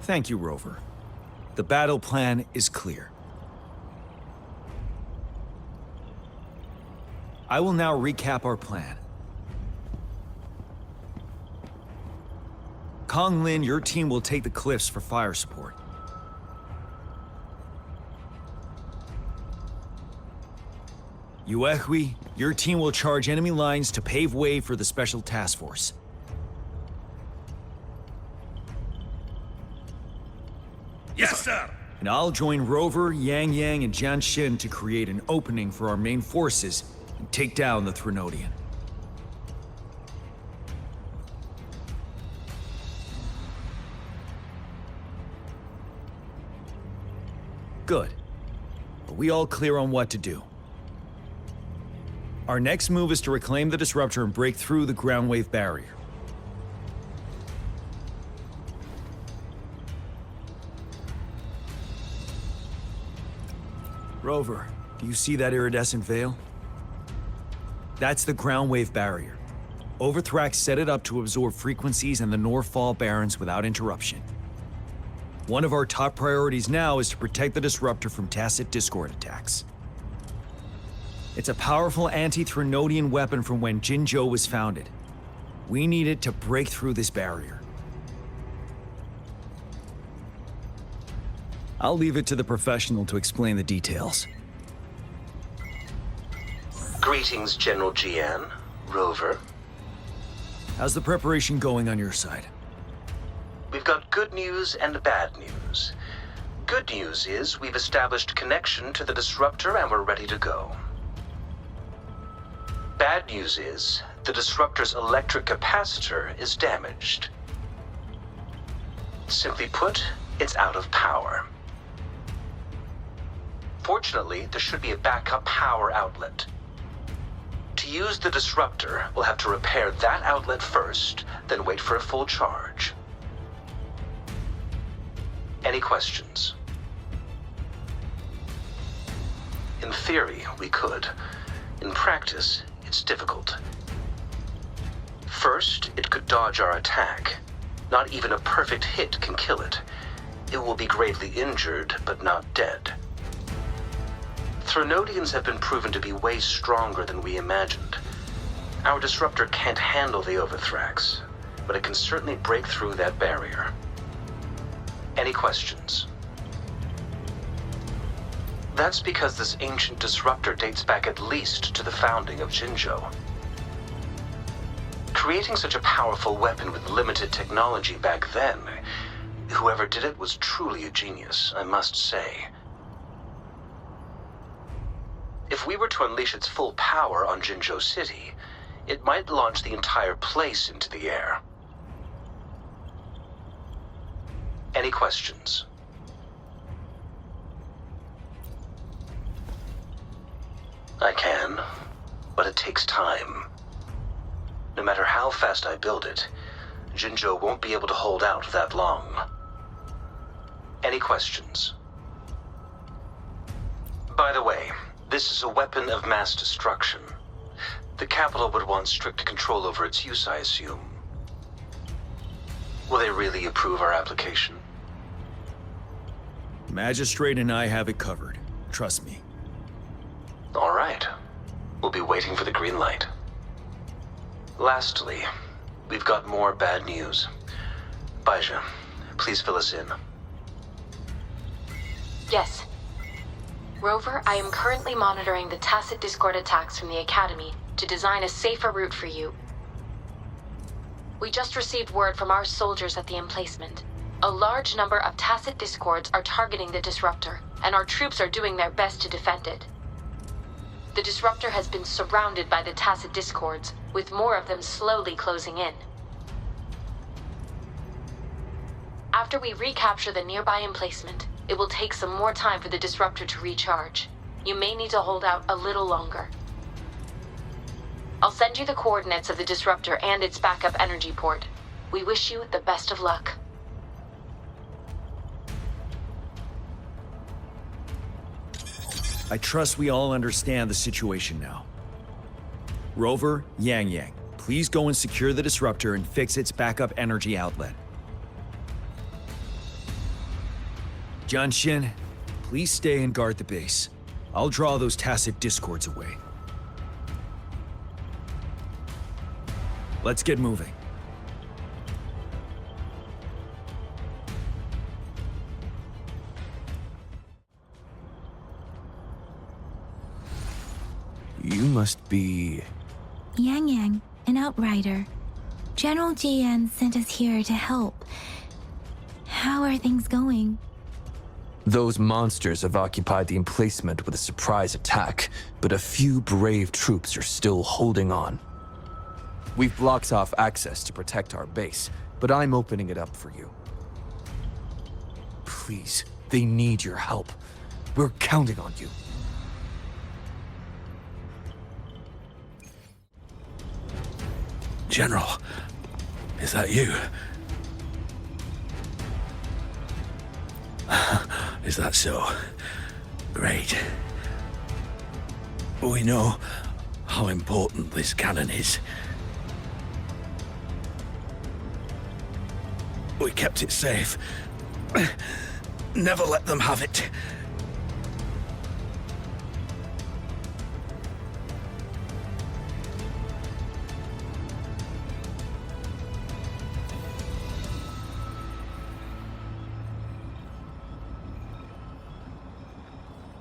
Thank you, Rover. The battle plan is clear. I will now recap our plan. Kong Lin, your team will take the cliffs for fire support. Yuehui, your team will charge enemy lines to pave way for the Special Task Force. Yes, sir! And I'll join Rover, Yang, and Jiyan to create an opening for our main forces and take down the Threnodian. Good. Are we all clear on what to do? Our next move is to reclaim the Disruptor and break through the ground wave barrier. Rover, do you see that iridescent veil? That's the ground wave barrier. Overthrax set it up to absorb frequencies in the Northfall Barrens without interruption. One of our top priorities now is to protect the Disruptor from tacit Discord attacks. It's a powerful anti-Threnodian weapon from when Jinzhou was founded. We need it to break through this barrier. I'll leave it to the professional to explain the details. Greetings, General Jiyan, Rover. How's the preparation going on your side? We've got good news and bad news. Good news is we've established connection to the Disruptor and we're ready to go. Bad news is the Disruptor's electric capacitor is damaged. Simply put, it's out of power. Fortunately, there should be a backup power outlet. To use the Disruptor, we'll have to repair that outlet first, then wait for a full charge. Any questions? In theory, we could. In practice, it's difficult. First, it could dodge our attack. Not even a perfect hit can kill it. It will be gravely injured, but not dead. Threnodians have been proven to be way stronger than we imagined. Our Disruptor can't handle the Overthrax, but it can certainly break through that barrier. Any questions? That's because this ancient Disruptor dates back at least to the founding of Jinzhou. Creating such a powerful weapon with limited technology back then, whoever did it was truly a genius, I must say. If we were to unleash its full power on Jinzhou City, it might launch the entire place into the air. Any questions? I can, but it takes time. No matter how fast I build it, Jinzhou won't be able to hold out that long. Any questions? By the way, this is a weapon of mass destruction. The capital would want strict control over its use, I assume. Will they really approve our application? Magistrate and I have it covered. Trust me. All right. We'll be waiting for the green light. Lastly, we've got more bad news. Baizha, please fill us in. Yes. Rover, I am currently monitoring the tacit discord attacks from the Academy to design a safer route for you. We just received word from our soldiers at the emplacement. A large number of tacit discords are targeting the disruptor, and our troops are doing their best to defend it. The disruptor has been surrounded by the tacit discords, with more of them slowly closing in. After we recapture the nearby emplacement, it will take some more time for the disruptor to recharge. You may need to hold out a little longer. I'll send you the coordinates of the disruptor and its backup energy port. We wish you the best of luck. I trust we all understand the situation now. Rover, Yang, please go and secure the disruptor and fix its backup energy outlet. Jiyan, please stay and guard the base. I'll draw those tacit discords away. Let's get moving. You must be... Yang, an outrider. General Jiyan sent us here to help. How are things going? Those monsters have occupied the emplacement with a surprise attack, but a few brave troops are still holding on. We've blocked off access to protect our base, but I'm opening it up for you. Please, they need your help. We're counting on you. General, is that you? Is that so? Great. We know how important this cannon is. We kept it safe. Never let them have it.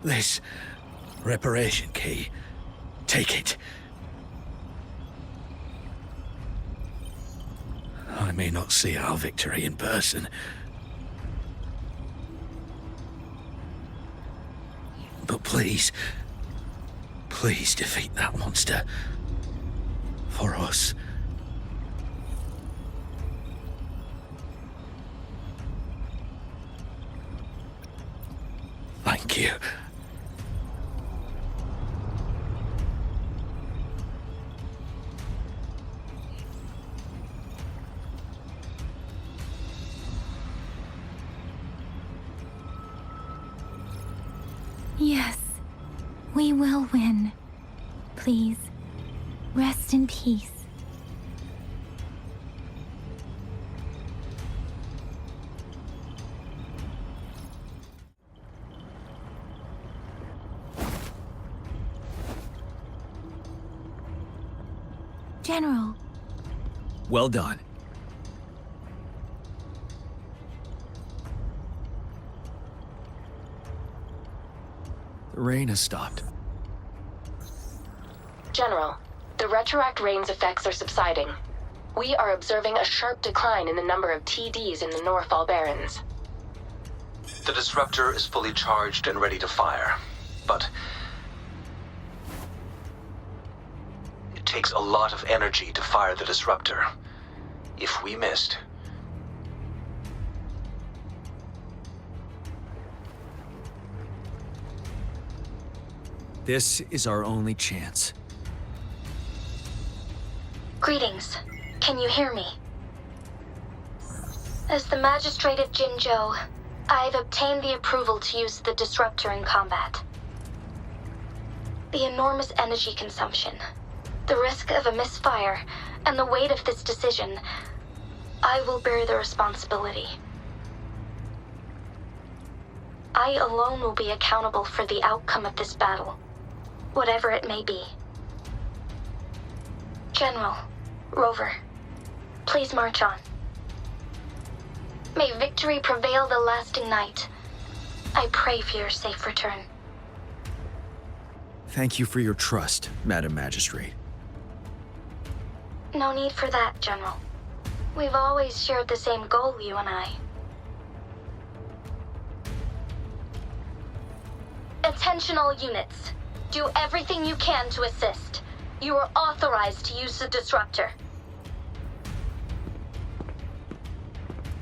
This reparation key. Take it. I may not see our victory in person, but please defeat that monster. For us. Thank you. Yes, we will win. Please, rest in peace. General. Well done. The rain has stopped. General, the Retroact Rain's effects are subsiding. We are observing a sharp decline in the number of TDs in the Northfall Barrens. The disruptor is fully charged and ready to fire, but it takes a lot of energy to fire the disruptor. If we missed, this is our only chance. Greetings. Can you hear me? As the Magistrate of Jinzhou, I've obtained the approval to use the disruptor in combat. The enormous energy consumption, the risk of a misfire, and the weight of this decision, I will bear the responsibility. I alone will be accountable for the outcome of this battle, whatever it may be. General, Rover, please march on. May victory prevail the lasting night. I pray for your safe return. Thank you for your trust, Madam Magistrate. No need for that, General. We've always shared the same goal, you and I. Attention all units. Do everything you can to assist. You are authorized to use the disruptor.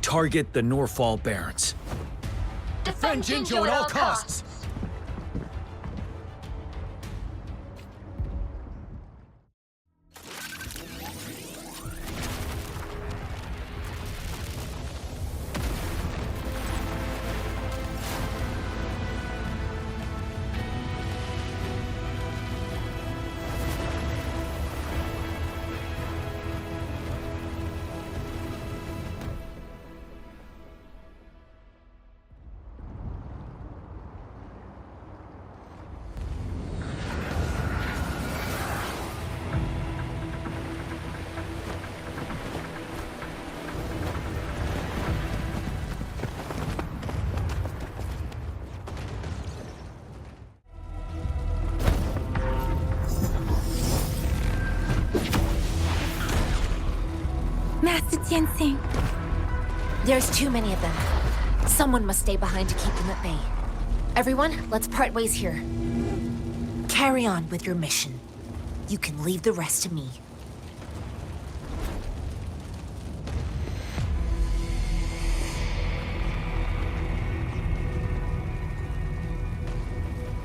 Target the Northfall Barrens. Defend Jinjo at all costs. Master Jiyan. There's too many of them. Someone must stay behind to keep them at bay. Everyone, let's part ways here. Carry on with your mission. You can leave the rest to me.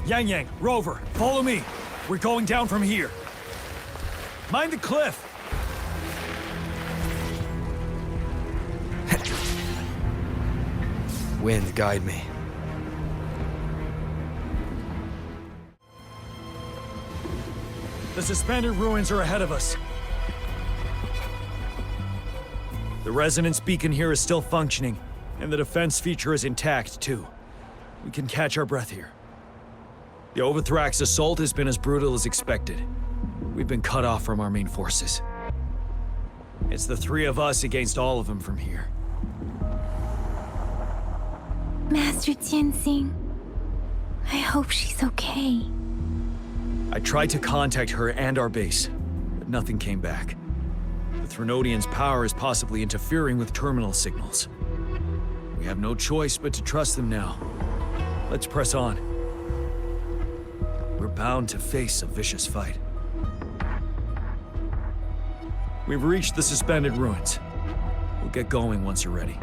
Yang, Rover, follow me. We're going down from here. Mind the cliff. Wind, guide me. The suspended ruins are ahead of us. The resonance beacon here is still functioning, and the defense feature is intact, too. We can catch our breath here. The Overthrax assault has been as brutal as expected. We've been cut off from our main forces. It's the three of us against all of them from here. Master Jiyan. I hope she's okay. I tried to contact her and our base, but nothing came back. The Threnodian's power is possibly interfering with terminal signals. We have no choice but to trust them now. Let's press on. We're bound to face a vicious fight. We've reached the suspended ruins. We'll get going once you're ready.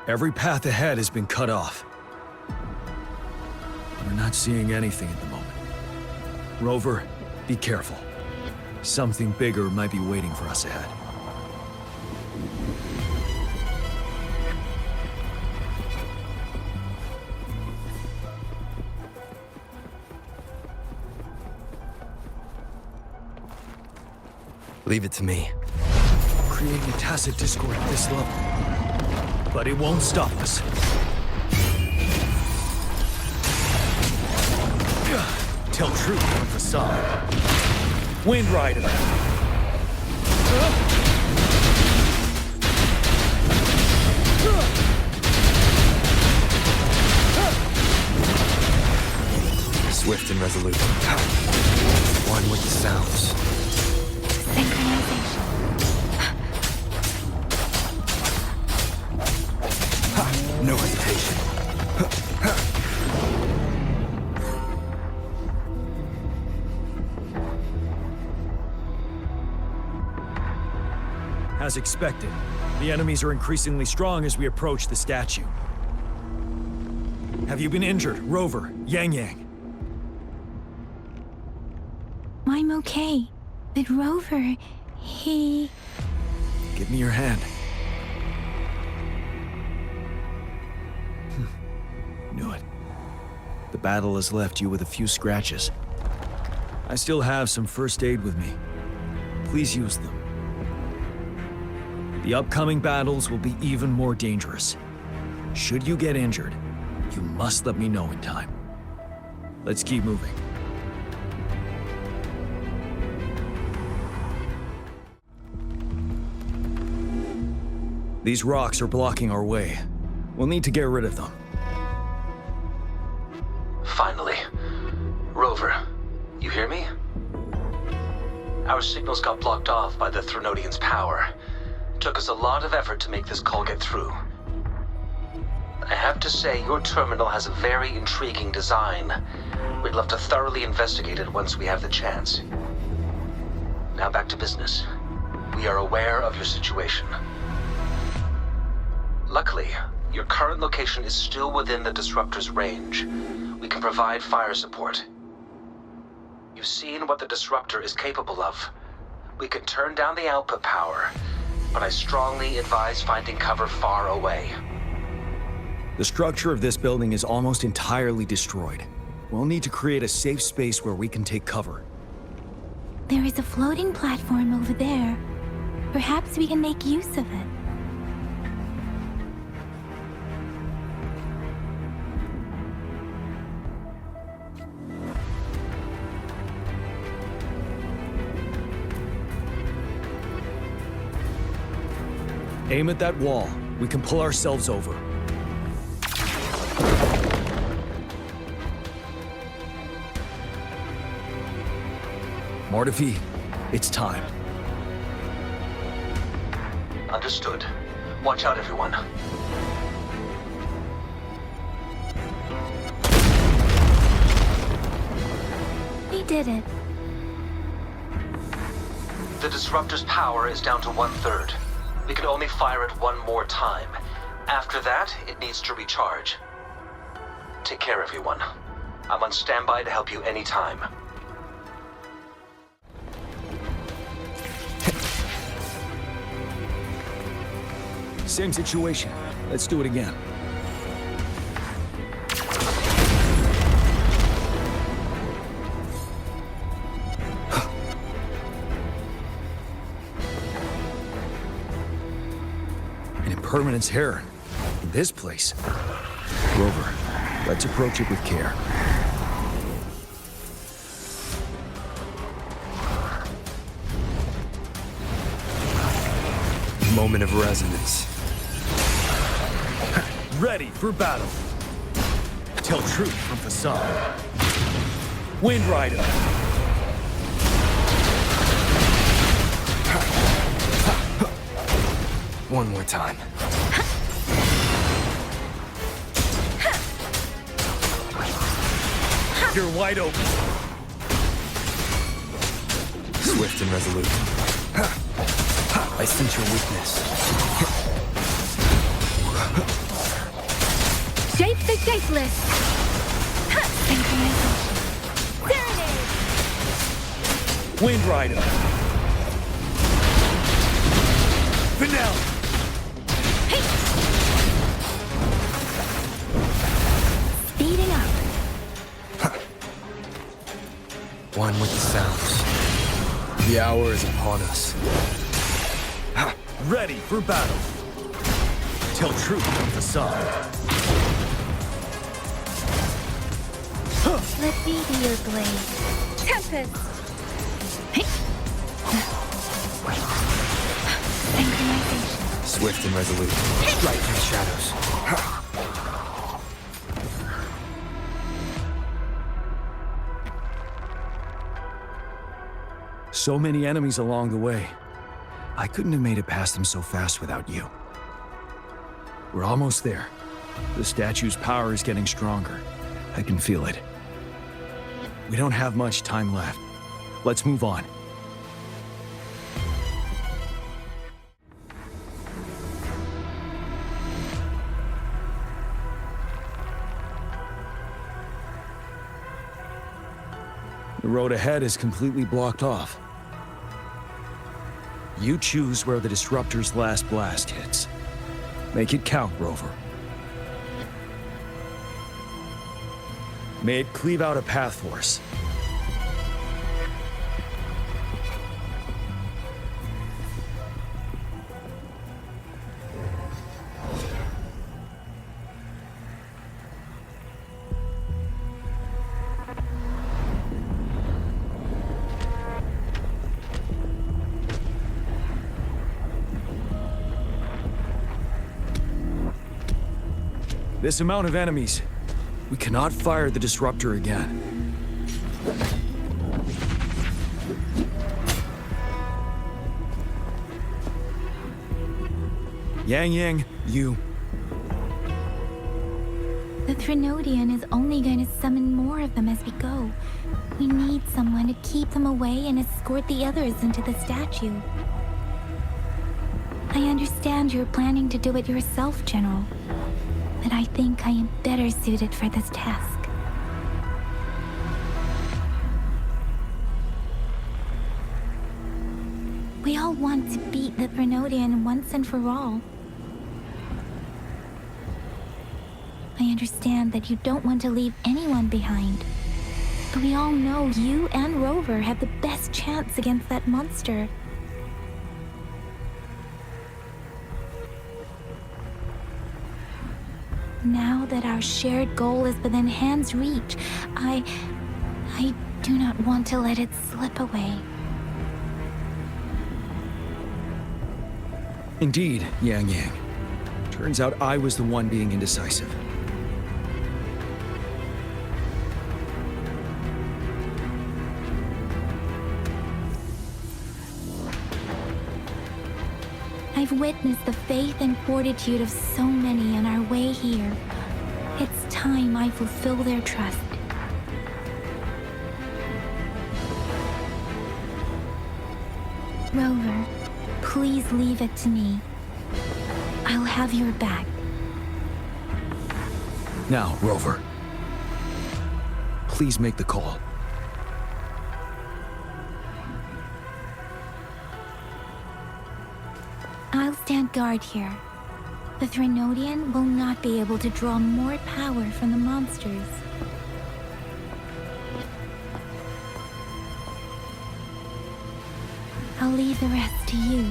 Every path ahead has been cut off. We're not seeing anything at the moment. Rover, be careful. Something bigger might be waiting for us ahead. Leave it to me. Creating a tacit discord at this level. But it won't stop us. Tell truth on facade. Wind Rider. Swift and resolute. One with the sounds. Synchronization. No hesitation. As expected, the enemies are increasingly strong as we approach the statue. Have you been injured, Rover, Yang? I'm okay. But Rover, he... Give me your hand. Knew it. The battle has left you with a few scratches. I still have some first aid with me. Please use them. The upcoming battles will be even more dangerous. Should you get injured, you must let me know in time. Let's keep moving. These rocks are blocking our way. We'll need to get rid of them. Finally. Rover, you hear me? Our signals got blocked off by the Threnodian's power. It took us a lot of effort to make this call get through. I have to say, your terminal has a very intriguing design. We'd love to thoroughly investigate it once we have the chance. Now back to business. We are aware of your situation. Luckily, your current location is still within the Disruptor's range. We can provide fire support. You've seen what the Disruptor is capable of. We can turn down the output power, but I strongly advise finding cover far away. The structure of this building is almost entirely destroyed. We'll need to create a safe space where we can take cover. There is a floating platform over there. Perhaps we can make use of it. Aim at that wall. We can pull ourselves over. Mortefi, it's time. Understood. Watch out, everyone. We did it. The Disruptor's power is down to 1/3. We can only fire it one more time. After that, it needs to recharge. Take care, everyone. I'm on standby to help you anytime. Same situation. Let's do it again. An impermanence heron. In this place. Rover, let's approach it with care. Moment of resonance. Ready for battle. Tell truth from facade. Wind Rider. One more time. You're wide open. Swift and resolute. I sense your weakness. Shape the shapeless! Serenade! Wind Rider. Finale. Speeding up. One with the sounds. The hour is upon us. Ready for battle. Tell truth from facade. Let me be your blade. Tempest! Synchronization. Swift and resolute. Strike from the shadows. So many enemies along the way. I couldn't have made it past them so fast without you. We're almost there. The statue's power is getting stronger. I can feel it. We don't have much time left. Let's move on. The road ahead is completely blocked off. You choose where the Disruptor's last blast hits. Make it count, Rover. May it cleave out a path for us. This amount of enemies. We cannot fire the disruptor again. Yang, you... The Threnodian is only going to summon more of them as we go. We need someone to keep them away and escort the others into the statue. I understand you're planning to do it yourself, General, but I think I am better suited for this task. We all want to beat the Threnodian once and for all. I understand that you don't want to leave anyone behind, but we all know you and Rover have the best chance against that monster. Now that our shared goal is within hand's reach, I do not want to let it slip away. Indeed, Yang. Turns out I was the one being indecisive. I've witnessed the faith and fortitude of so many on our way here. It's time I fulfill their trust. Rover, please leave it to me. I'll have your back. Now, Rover. Please make the call. I'll stand guard here. The Threnodian will not be able to draw more power from the monsters. I'll leave the rest to you.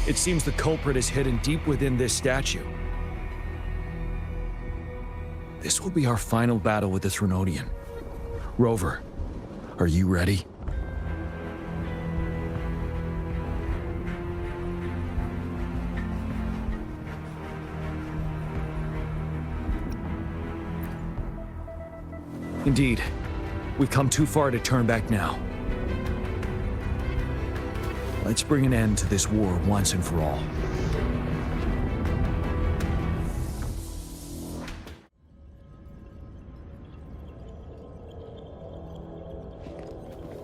It seems the culprit is hidden deep within this statue. This will be our final battle with the Threnodian. Rover, are you ready? Indeed. We've come too far to turn back now. Let's bring an end to this war once and for all.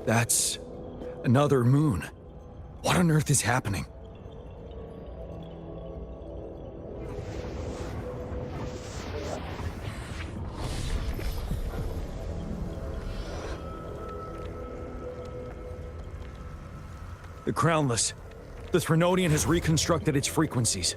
That's another moon. What on earth is happening? The Crownless. The Threnodian has reconstructed its frequencies.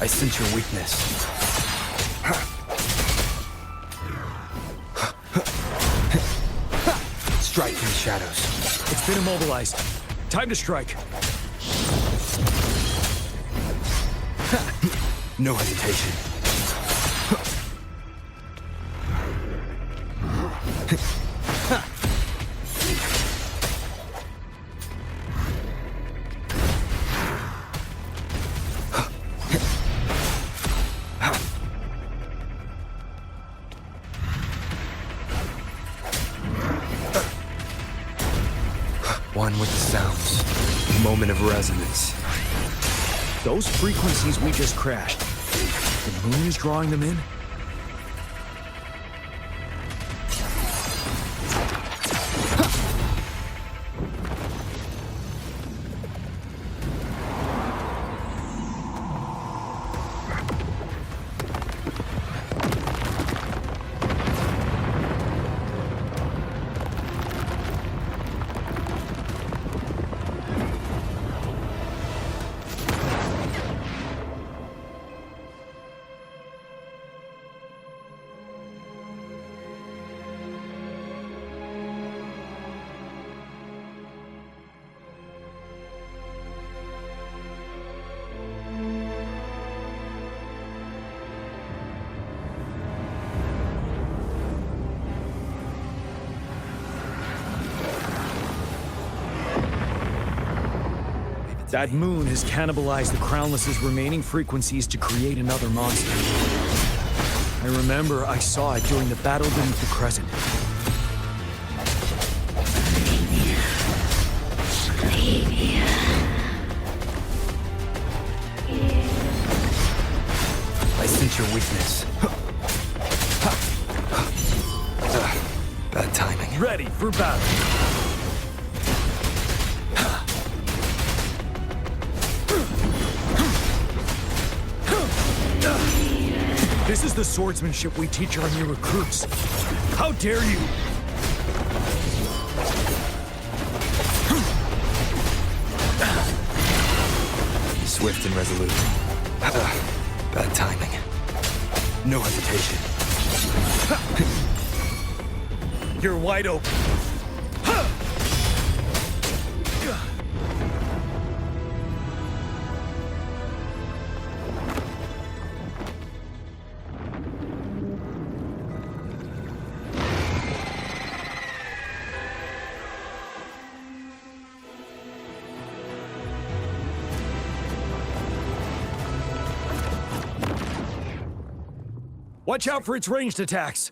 I sense your weakness. Strike from the shadows. It's been immobilized. Time to strike. No hesitation. One with the sounds. Moment of resonance. Those frequencies we just crashed. The moon is drawing them in? That moon has cannibalized the Crownless's remaining frequencies to create another monster. I remember I saw it during the battle beneath the Crescent. I sense your weakness. Bad timing. Ready for battle. This is the swordsmanship we teach our new recruits. How dare you! Swift and resolute. Bad timing. No hesitation. You're wide open. Watch out for its ranged attacks!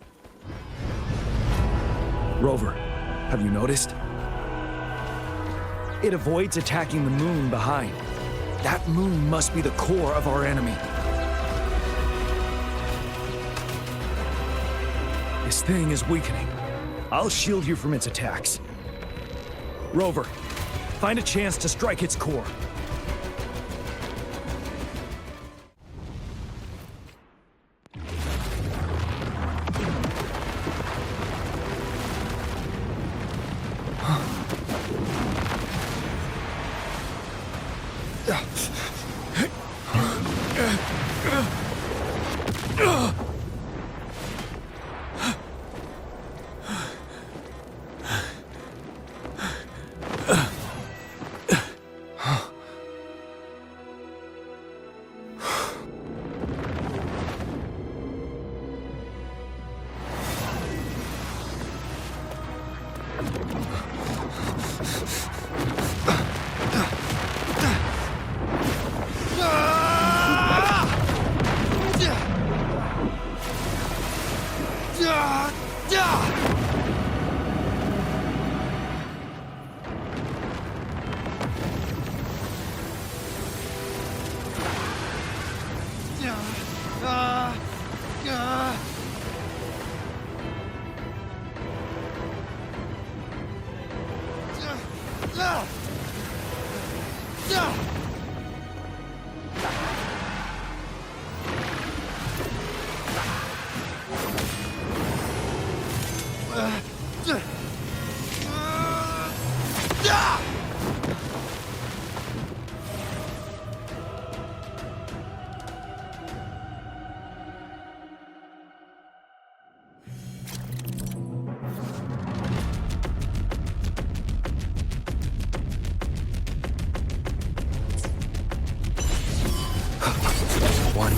Rover, have you noticed? It avoids attacking the moon behind. That moon must be the core of our enemy. This thing is weakening. I'll shield you from its attacks. Rover, find a chance to strike its core.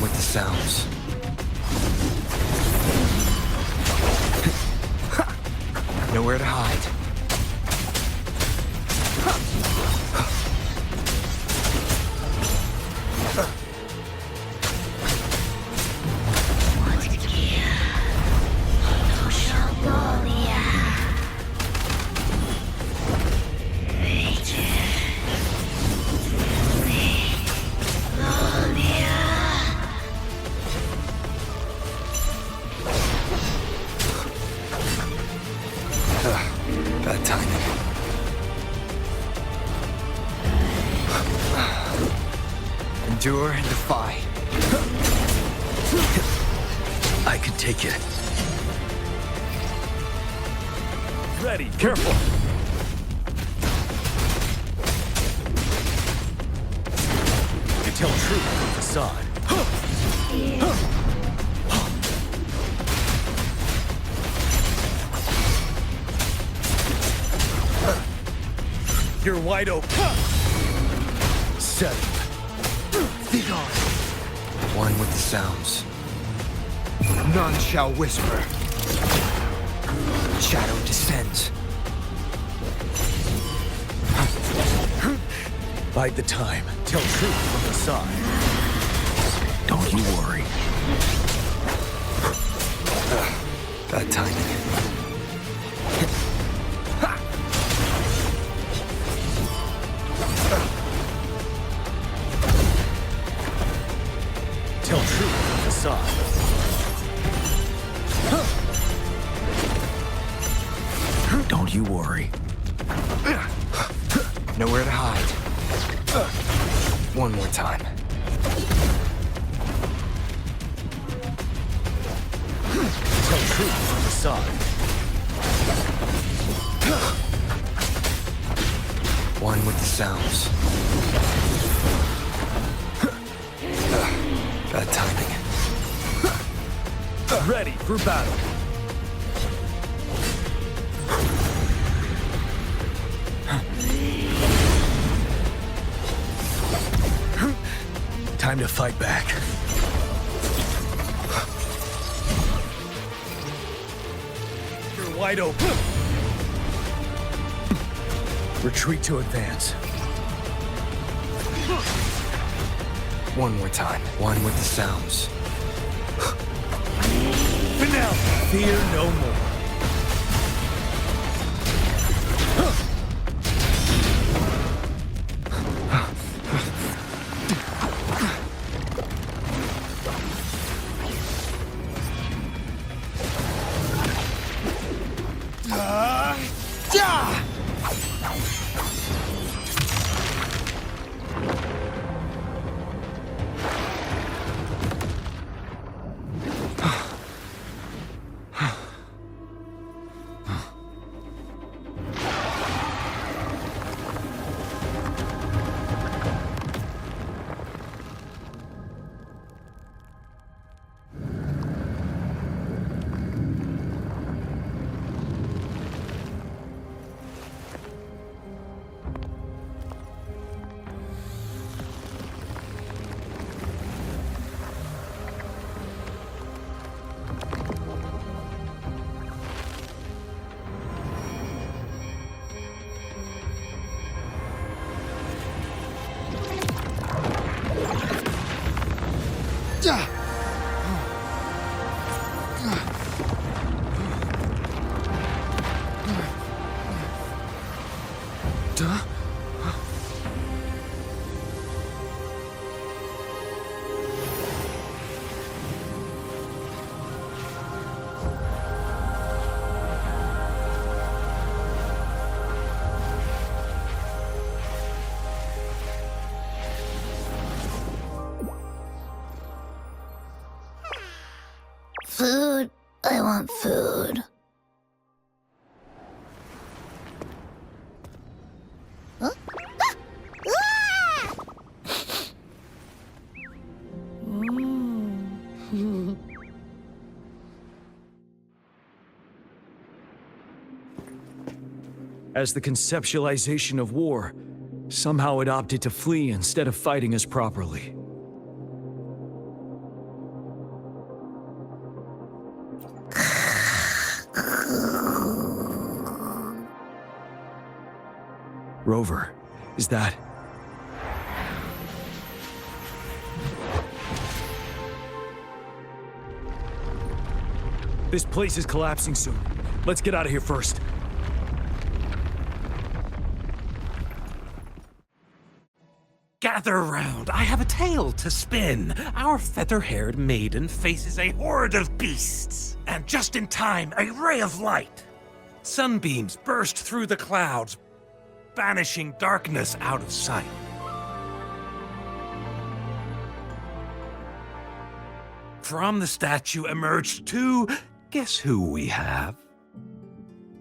with the sounds. Nowhere to hide. Bad timing. Endure and defy. I can take it. Ready, careful. You tell truth from facade. You're wide open. 7. Be gone. One with the sounds. None shall whisper. Shadow descends. Bide the time. Tell truth from the side. Don't you worry. Bad timing. Tell truth from the side. Don't you worry. Nowhere to hide. One more time. Tell truth from the side. One with the sounds. Bad timing. Ready for battle. Time to fight back. You're wide open. Retreat to advance. One more time. One with the sounds. Finale. Fear no more. Food. I want food. Huh? As the conceptualization of war, somehow it opted to flee instead of fighting us properly. Rover, is that... This place is collapsing soon. Let's get out of here first. Gather round, I have a tale to spin. Our feather-haired maiden faces a horde of beasts. And just in time, a ray of light. Sunbeams burst through the clouds, banishing darkness out of sight. From the statue emerged two... Guess who we have?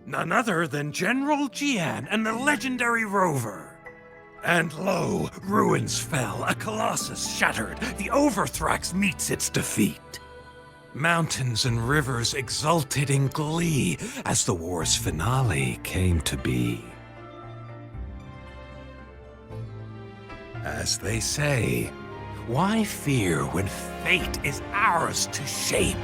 None other than General Jiyan and the legendary Rover. And lo, ruins fell, a colossus shattered, the Overthrax meets its defeat. Mountains and rivers exulted in glee as the war's finale came to be. As they say, why fear when fate is ours to shape?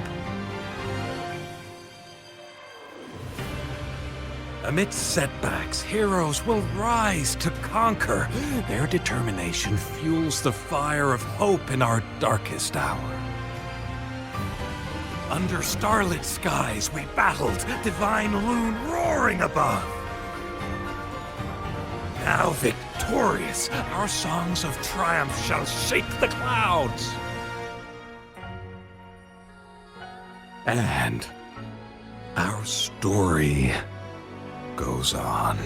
Amidst setbacks, heroes will rise to conquer. Their determination fuels the fire of hope in our darkest hour. Under starlit skies we battled, divine loon roaring above. Now victorious, our songs of triumph shall shake the clouds. And our story goes on.